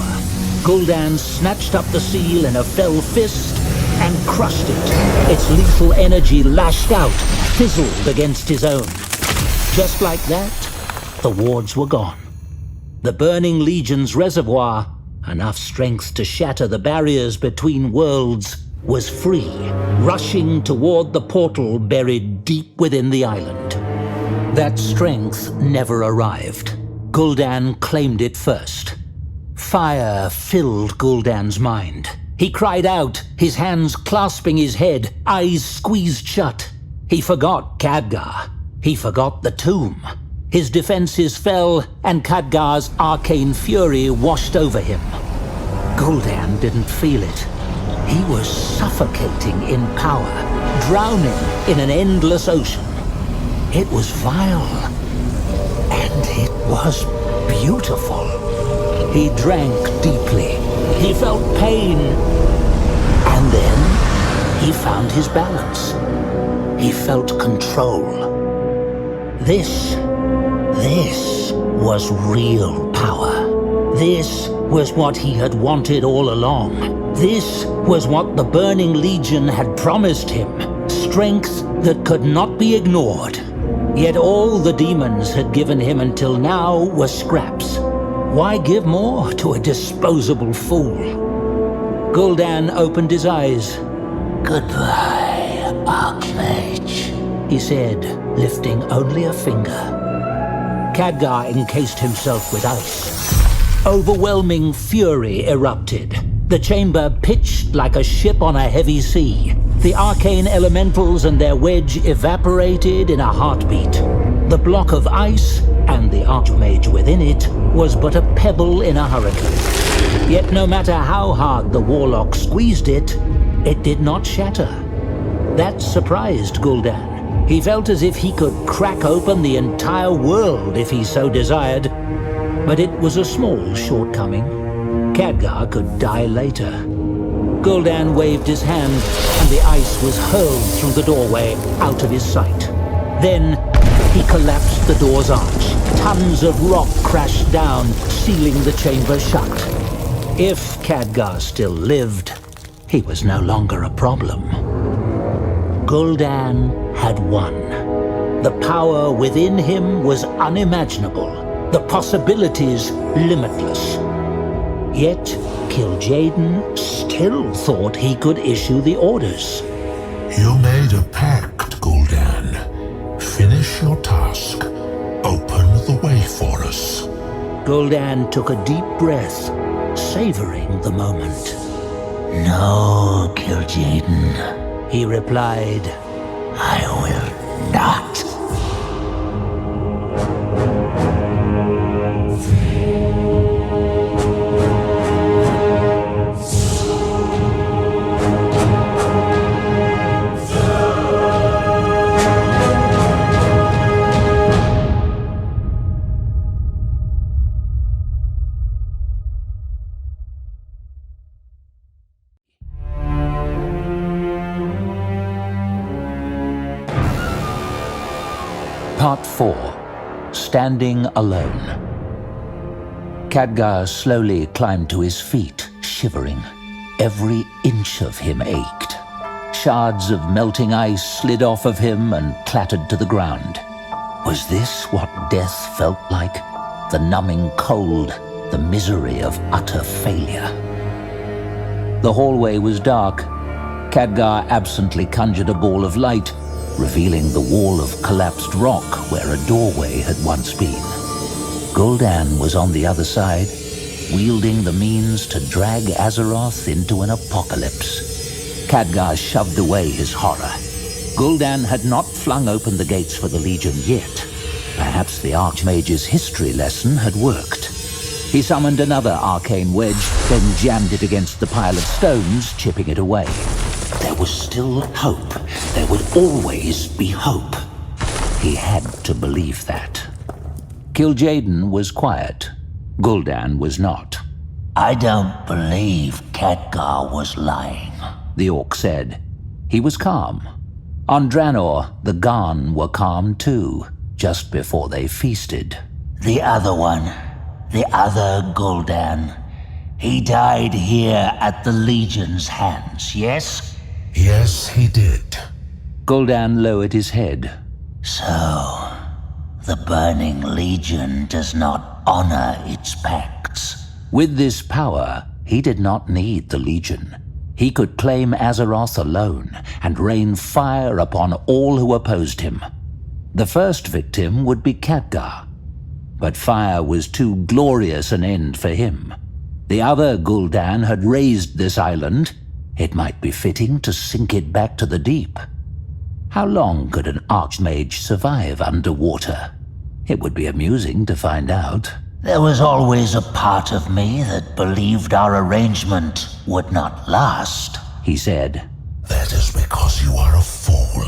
Gul'dan snatched up the seal in a fell fist and crushed it. Its lethal energy lashed out, fizzled against his own. Just like that, the wards were gone. The Burning Legion's reservoir, enough strength to shatter the barriers between worlds, was free, rushing toward the portal buried deep within the island. That strength never arrived. Gul'dan claimed it first. Fire filled Gul'dan's mind. He cried out, his hands clasping his head, eyes squeezed shut. He forgot Khadgar. He forgot the tomb. His defenses fell, and Khadgar's arcane fury washed over him. Gul'dan didn't feel it. He was suffocating in power, drowning in an endless ocean. It was vile, and it was beautiful. He drank deeply. He felt pain. And then he found his balance. He felt control. This was real power. This was what he had wanted all along. This was what the Burning Legion had promised him. Strength that could not be ignored. Yet all the demons had given him until now were scraps. Why give more to a disposable fool? Gul'dan opened his eyes. Goodbye, Archmage, he said, lifting only a finger. Khadgar encased himself with ice. Overwhelming fury erupted. The chamber pitched like a ship on a heavy sea. The arcane elementals and their wedge evaporated in a heartbeat. The block of ice, and the Archmage within it, was but a pebble in a hurricane. Yet no matter how hard the Warlock squeezed it, it did not shatter. That surprised Gul'dan. He felt as if he could crack open the entire world if he so desired. But it was a small shortcoming. Khadgar could die later. Gul'dan waved his hand, and the ice was hurled through the doorway, out of his sight. Then he collapsed the door's arch. Tons of rock crashed down, sealing the chamber shut. If Khadgar still lived, he was no longer a problem. Gul'dan had won. The power within him was unimaginable, the possibilities limitless. Yet Kil'jaeden still thought he could issue the orders. You made a pact, Gul'dan. Finish your task. Open the way for us. Gul'dan took a deep breath, savoring the moment. No, Kil'jaeden, He replied, I will not. Part 4. Standing Alone. Khadgar slowly climbed to his feet, shivering. Every inch of him ached. Shards of melting ice slid off of him and clattered to the ground. Was this what death felt like? The numbing cold, the misery of utter failure. The hallway was dark. Khadgar absently conjured a ball of light, revealing the wall of collapsed rock where a doorway had once been. Gul'dan was on the other side, wielding the means to drag Azeroth into an apocalypse. Khadgar shoved away his horror. Gul'dan had not flung open the gates for the Legion yet. Perhaps the Archmage's history lesson had worked. He summoned another arcane wedge, then jammed it against the pile of stones, chipping it away. There was still hope. There would always be hope. He had to believe that. Kil'jaeden was quiet. Gul'dan was not. I don't believe Khadgar was lying, The orc said. He was calm. On Draenor, the Garn were calm too, just before they feasted. The other one, the other Gul'dan, he died here at the Legion's hands, yes? Yes, he did. Gul'dan lowered his head. So, the Burning Legion does not honor its pacts. With this power, he did not need the Legion. He could claim Azeroth alone and rain fire upon all who opposed him. The first victim would be Khadgar, but fire was too glorious an end for him. The other Gul'dan had raised this island. It might be fitting to sink it back to the deep. How long could an Archmage survive underwater? It would be amusing to find out. There was always a part of me that believed our arrangement would not last, He said. That is because you are a fool,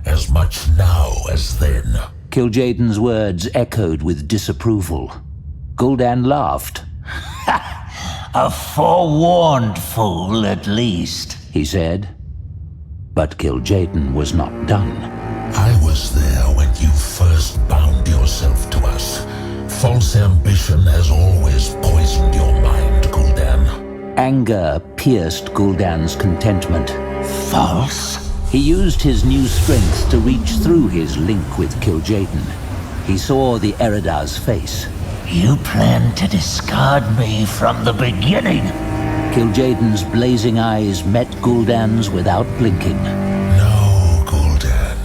as much now as then. Kil'jaeden's words echoed with disapproval. Gul'dan laughed. A forewarned fool, at least, He said. But Kil'jaeden was not done. I was there when you first bound yourself to us. False ambition has always poisoned your mind, Gul'dan. Anger pierced Gul'dan's contentment. false. He used his new strength to reach through his link with Kil'jaeden. He saw the Eridar's face. You planned to discard me from the beginning. Kil'jaeden's blazing eyes met Gul'dan's without blinking. No, Gul'dan.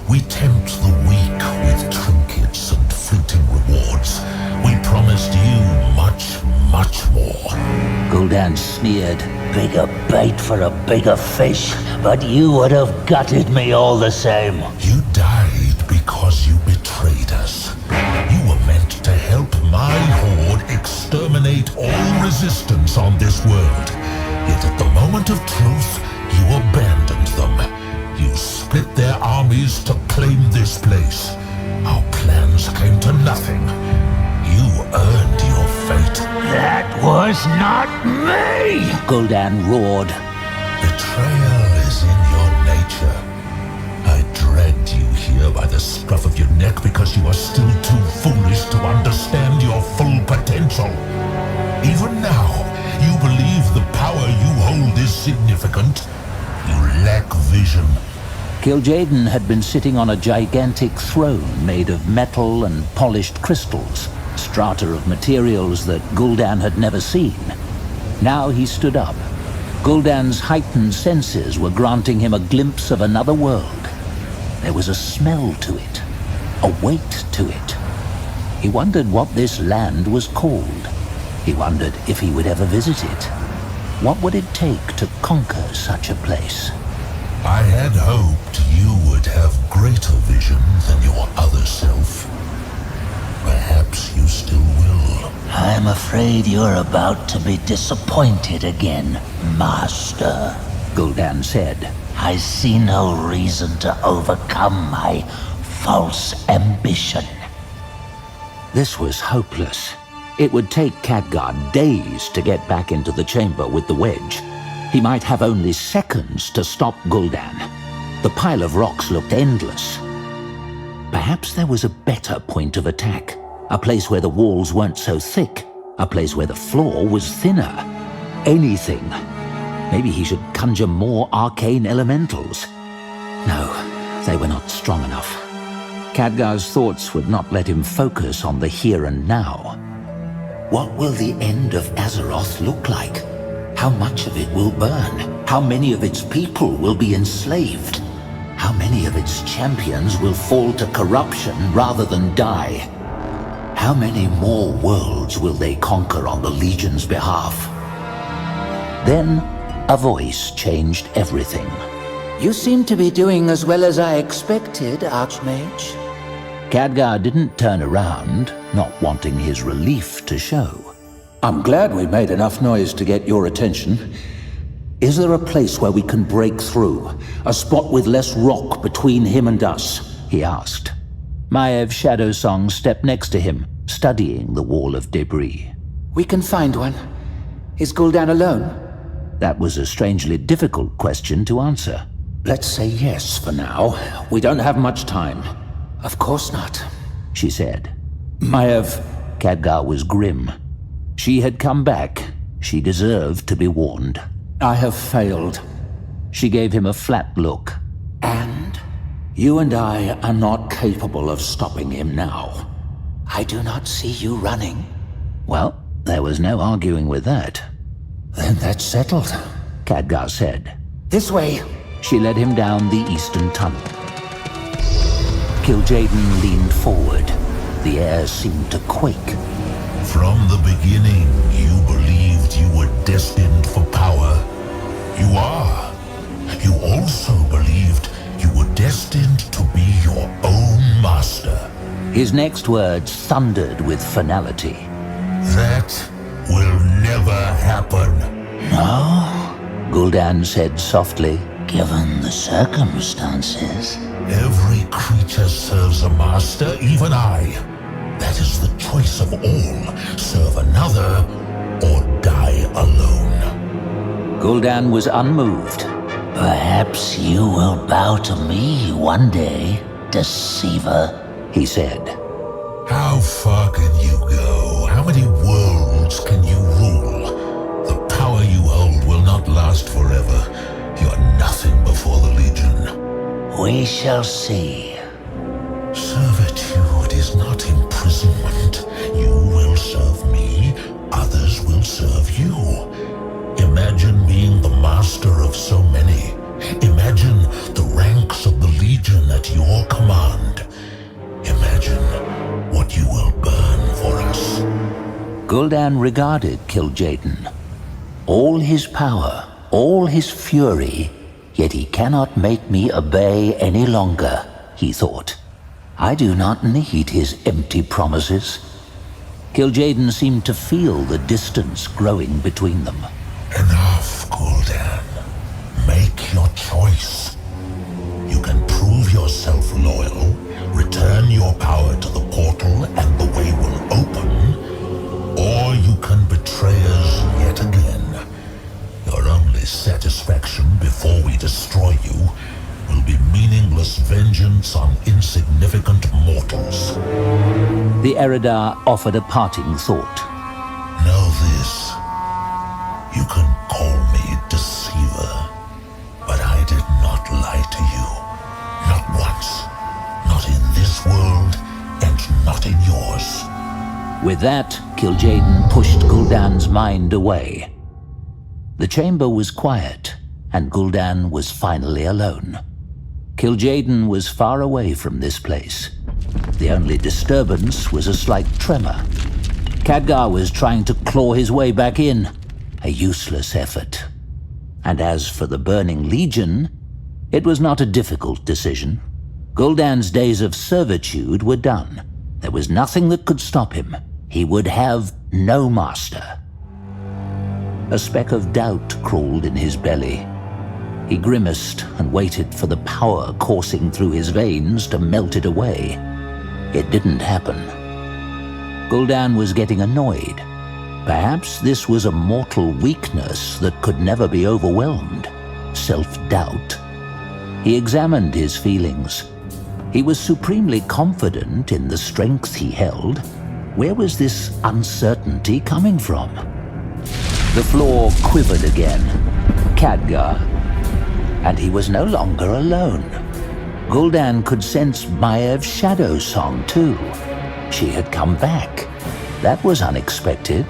We tempt the weak with trinkets and fleeting rewards. We promised you much, much more. Gul'dan sneered. Bigger bait for a bigger fish, but you would have gutted me all the same. You died because you betrayed us. You were meant to help my horde exterminate all resistance on this world. Yet at the moment of truth, you abandoned them. You split their armies to claim this place. Our plans came to nothing. You earned your fate. That was not me! Gul'dan roared. Betrayal is in your nature. I dragged you here by the scruff of your neck because you are still too foolish to understand your full potential. Even now, you believe the power you hold is significant. You lack vision. Kil'jaeden had been sitting on a gigantic throne made of metal and polished crystals, strata of materials that Gul'dan had never seen. Now he stood up. Gul'dan's heightened senses were granting him a glimpse of another world. There was a smell to it, a weight to it. He wondered what this land was called. He wondered if he would ever visit it. What would it take to conquer such a place? I had hoped you would have greater vision than your other self. Perhaps you still will. I'm afraid you're about to be disappointed again, Master. Gul'dan said. I see no reason to overcome my false ambition. This was hopeless. It would take Khadgar days to get back into the chamber with the wedge. He might have only seconds to stop Gul'dan. The pile of rocks looked endless. Perhaps there was a better point of attack. A place where the walls weren't so thick. A place where the floor was thinner. Anything. Maybe he should conjure more arcane elementals. No, they were not strong enough. Khadgar's thoughts would not let him focus on the here and now. What will the end of Azeroth look like? How much of it will burn? How many of its people will be enslaved? How many of its champions will fall to corruption rather than die? How many more worlds will they conquer on the Legion's behalf? Then, a voice changed everything. You seem to be doing as well as I expected, Archmage. Khadgar didn't turn around, not wanting his relief to show. I'm glad we made enough noise to get your attention. Is there a place where we can break through? A spot with less rock between him and us? He asked. Maiev Shadowsong stepped next to him, studying the wall of debris. We can find one. Is Gul'dan alone? That was a strangely difficult question to answer. Let's say yes for now. We don't have much time. Of course not, she said. Maiev, Khadgar was grim. She had come back. She deserved to be warned. I have failed. She gave him a flat look. And? You and I are not capable of stopping him now. I do not see you running. Well, there was no arguing with that. Then that's settled, Khadgar said. This way. She led him down the eastern tunnel. Kil'jaeden leaned forward. The air seemed to quake. From the beginning, you believed you were destined for power. You are. You also believed you were destined to be your own master. His next words thundered with finality. That will never happen. No? Gul'dan said softly. Given the circumstances. Every creature serves a master, even I. That is the choice of all. Serve another, or die alone. Gul'dan was unmoved. Perhaps you will bow to me one day, deceiver, he said. How far can you go? How many worlds can you rule? The power you hold will not last forever. You are nothing before the Legion. We shall see. Servitude is not imprisonment. You will serve me, others will serve you. Imagine being the master of so many. Imagine the ranks of the Legion at your command. Imagine what you will burn for us. Gul'dan regarded Kil'jaeden. All his power, all his fury, yet he cannot make me obey any longer, he thought. I do not need his empty promises. Kil'jaeden seemed to feel the distance growing between them. Enough, Gul'dan. Make your choice. You can prove yourself loyal, return your power to the portal and the way will open, insignificant mortals. The Eridar offered a parting thought. Know this. You can call me deceiver, but I did not lie to you. Not once. Not in this world, and not in yours. With that, Kil'jaeden pushed Gul'dan's mind away. The chamber was quiet, and Gul'dan was finally alone. Kil'jaeden was far away from this place. The only disturbance was a slight tremor. Khadgar was trying to claw his way back in, a useless effort. And as for the Burning Legion, it was not a difficult decision. Gul'dan's days of servitude were done. There was nothing that could stop him. He would have no master. A speck of doubt crawled in his belly. He grimaced and waited for the power coursing through his veins to melt it away. It didn't happen. Gul'dan was getting annoyed. Perhaps this was a mortal weakness that could never be overwhelmed. Self-doubt. He examined his feelings. He was supremely confident in the strength he held. Where was this uncertainty coming from? The floor quivered again. Khadgar. And he was no longer alone. Gul'dan could sense Maev's shadow song too. She had come back. That was unexpected.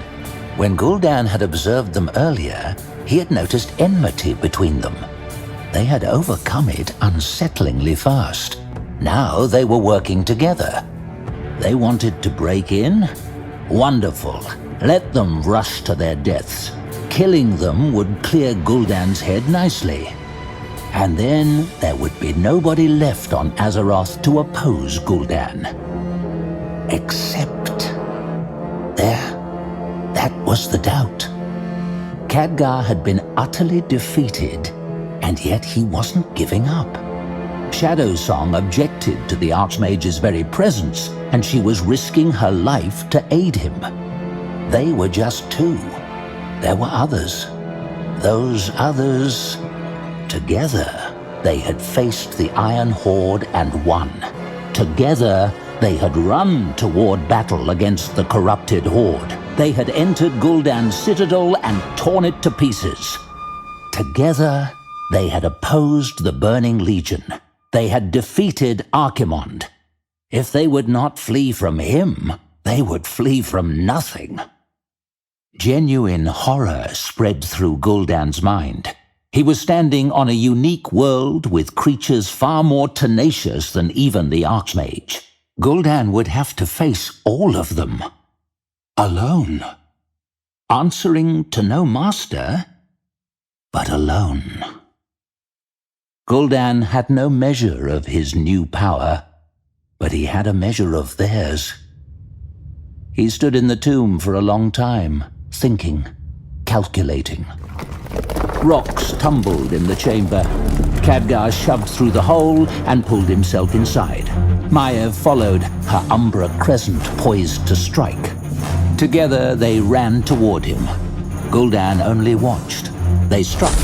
When Gul'dan had observed them earlier, he had noticed enmity between them. They had overcome it unsettlingly fast. Now they were working together. They wanted to break in? Wonderful. Let them rush to their deaths. Killing them would clear Gul'dan's head nicely. And then there would be nobody left on Azeroth to oppose Gul'dan. Except... that was the doubt. Khadgar had been utterly defeated, and yet he wasn't giving up. Shadowsong objected to the Archmage's very presence, and she was risking her life to aid him. They were just two. There were others. Those others... Together, they had faced the Iron Horde and won. Together, they had run toward battle against the corrupted Horde. They had entered Gul'dan's citadel and torn it to pieces. Together, they had opposed the Burning Legion. They had defeated Archimonde. If they would not flee from him, they would flee from nothing. Genuine horror spread through Gul'dan's mind. He was standing on a unique world with creatures far more tenacious than even the Archmage. Gul'dan would have to face all of them. Alone. Answering to no master, but alone. Gul'dan had no measure of his new power, but he had a measure of theirs. He stood in the tomb for a long time, thinking, calculating. Rocks tumbled in the chamber. Khadgar shoved through the hole and pulled himself inside. Maev followed, her umbra crescent poised to strike. Together they ran toward him. Gul'dan only watched. They struck.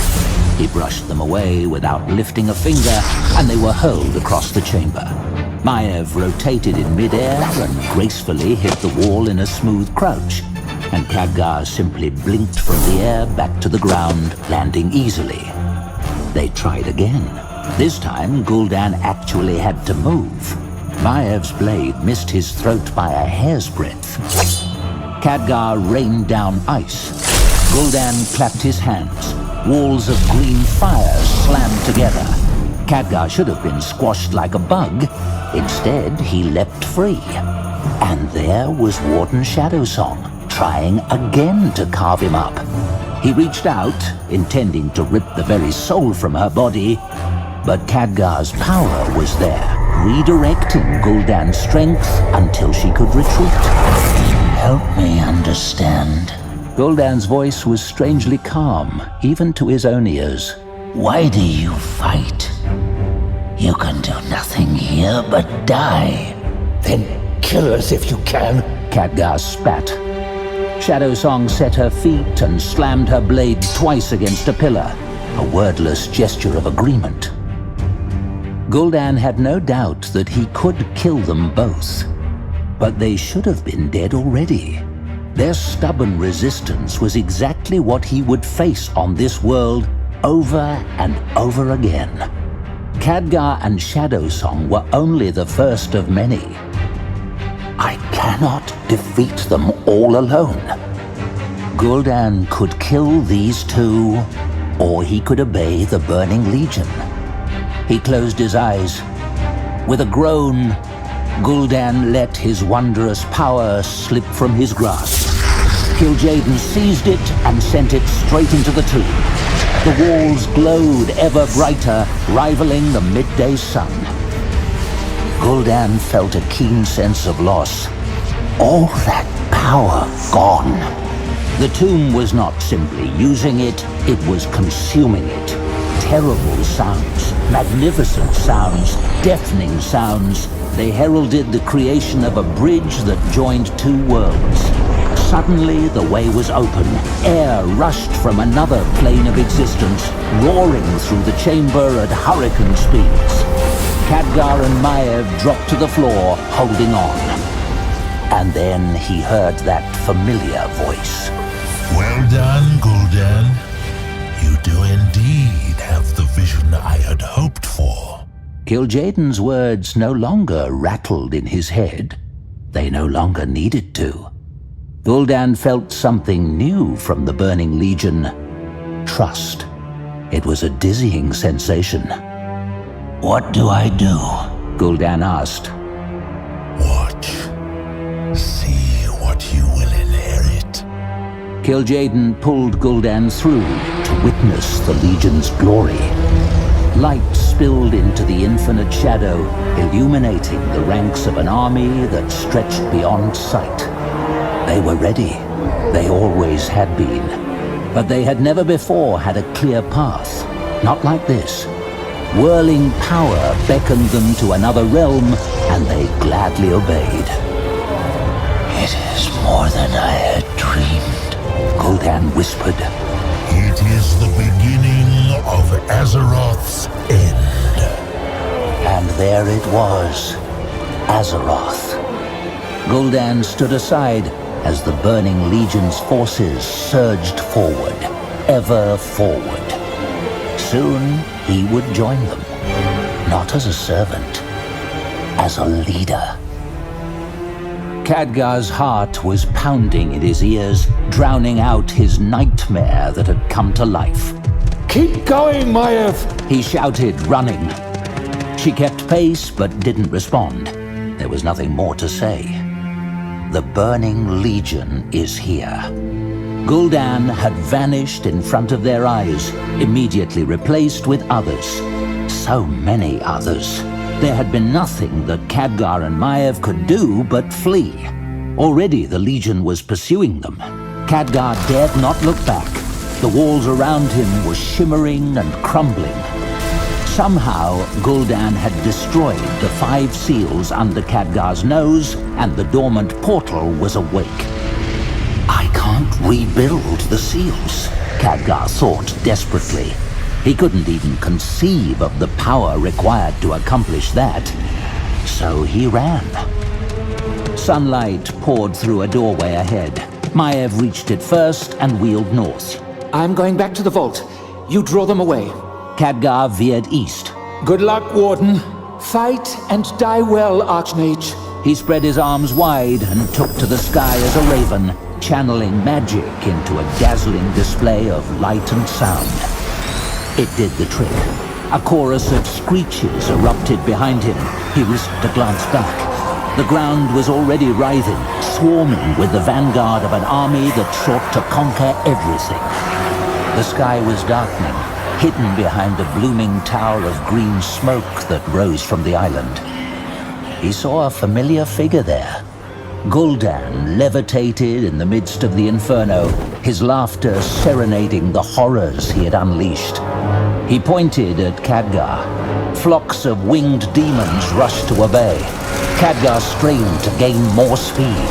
He brushed them away without lifting a finger, and they were hurled across the chamber. Maev rotated in midair and gracefully hit the wall in a smooth crouch, and Khadgar simply blinked from the air back to the ground, landing easily. They tried again. This time, Gul'dan actually had to move. Maev's blade missed his throat by a hair's breadth. Khadgar rained down ice. Gul'dan clapped his hands. Walls of green fire slammed together. Khadgar should have been squashed like a bug. Instead, he leapt free. And there was Warden Shadowsong, trying again to carve him up. He reached out, intending to rip the very soul from her body, but Khadgar's power was there, redirecting Gul'dan's strength until she could retreat. Help me understand. Gul'dan's voice was strangely calm, even to his own ears. Why do you fight? You can do nothing here but die. Then kill us if you can. Khadgar spat. Shadowsong set her feet and slammed her blade twice against a pillar, a wordless gesture of agreement. Gul'dan had no doubt that he could kill them both. But they should have been dead already. Their stubborn resistance was exactly what he would face on this world over and over again. Khadgar and Shadowsong were only the first of many. I cannot defeat them all alone. Gul'dan could kill these two, or he could obey the Burning Legion. He closed his eyes. With a groan, Gul'dan let his wondrous power slip from his grasp. Kil'jaeden seized it and sent it straight into the tomb. The walls glowed ever brighter, rivaling the midday sun. Gul'dan felt a keen sense of loss. All that power gone. The tomb was not simply using it, it was consuming it. Terrible sounds, magnificent sounds, deafening sounds. They heralded the creation of a bridge that joined two worlds. Suddenly, the way was open. Air rushed from another plane of existence, roaring through the chamber at hurricane speeds. Khadgar and Maiev dropped to the floor, holding on. And then he heard that familiar voice. Well done, Gul'dan. You do indeed have the vision I had hoped for. Kil'jaeden's words no longer rattled in his head. They no longer needed to. Gul'dan felt something new from the Burning Legion. Trust. It was a dizzying sensation. What do I do? Gul'dan asked. Watch. See what you will inherit. Kil'jaeden pulled Gul'dan through to witness the Legion's glory. Light spilled into the infinite shadow, illuminating the ranks of an army that stretched beyond sight. They were ready. They always had been. But they had never before had a clear path. Not like this. Whirling power beckoned them to another realm, and they gladly obeyed. It is more than I had dreamed, Gul'dan whispered. It is the beginning of Azeroth's end. And there it was, Azeroth. Gul'dan stood aside as the Burning Legion's forces surged forward, ever forward. Soon he would join them, not as a servant, as a leader. Khadgar's heart was pounding in his ears, drowning out his nightmare that had come to life. Keep going, Maiev! He shouted, running. She kept pace but didn't respond. There was nothing more to say. The Burning Legion is here. Gul'dan had vanished in front of their eyes, immediately replaced with others. So many others. There had been nothing that Khadgar and Maiev could do but flee. Already the Legion was pursuing them. Khadgar dared not look back. The walls around him were shimmering and crumbling. Somehow, Gul'dan had destroyed the 5 seals under Khadgar's nose, and the dormant portal was awake. I can't rebuild the seals, Khadgar thought desperately. He couldn't even conceive of the power required to accomplish that. So he ran. Sunlight poured through a doorway ahead. Maiev reached it first and wheeled north. I'm going back to the vault. You draw them away. Khadgar veered east. Good luck, Warden. Fight and die well, Archmage. He spread his arms wide and took to the sky as a raven, channeling magic into a dazzling display of light and sound. It did the trick. A chorus of screeches erupted behind him. He risked a glance back. The ground was already writhing, swarming with the vanguard of an army that sought to conquer everything. The sky was darkening, hidden behind a blooming tower of green smoke that rose from the island. He saw a familiar figure there. Gul'dan levitated in the midst of the inferno, his laughter serenading the horrors he had unleashed. He pointed at Khadgar. Flocks of winged demons rushed to obey. Khadgar strained to gain more speed.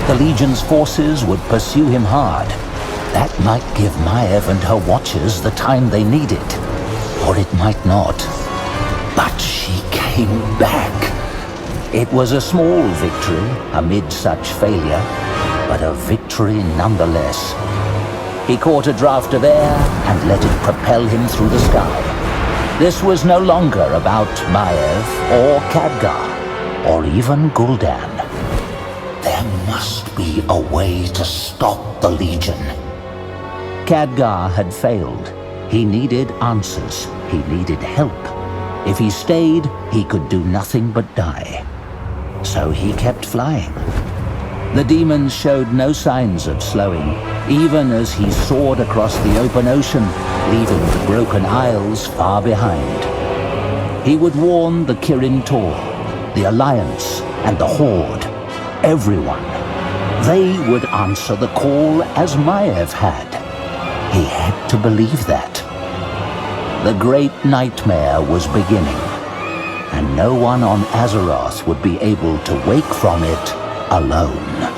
The Legion's forces would pursue him hard. That might give Maiev and her watchers the time they needed. Or it might not. But she came back. It was a small victory amid such failure, but a victory nonetheless. He caught a draft of air and let it propel him through the sky. This was no longer about Maiev or Khadgar, or even Gul'dan. There must be a way to stop the Legion. Khadgar had failed. He needed answers. He needed help. If he stayed, he could do nothing but die. So he kept flying. The demons showed no signs of slowing, even as he soared across the open ocean, leaving the broken isles far behind. He would warn the Kirin Tor, the Alliance, and the Horde. Everyone. They would answer the call as Maiev had. He had to believe that. The great nightmare was beginning, and no one on Azeroth would be able to wake from it alone.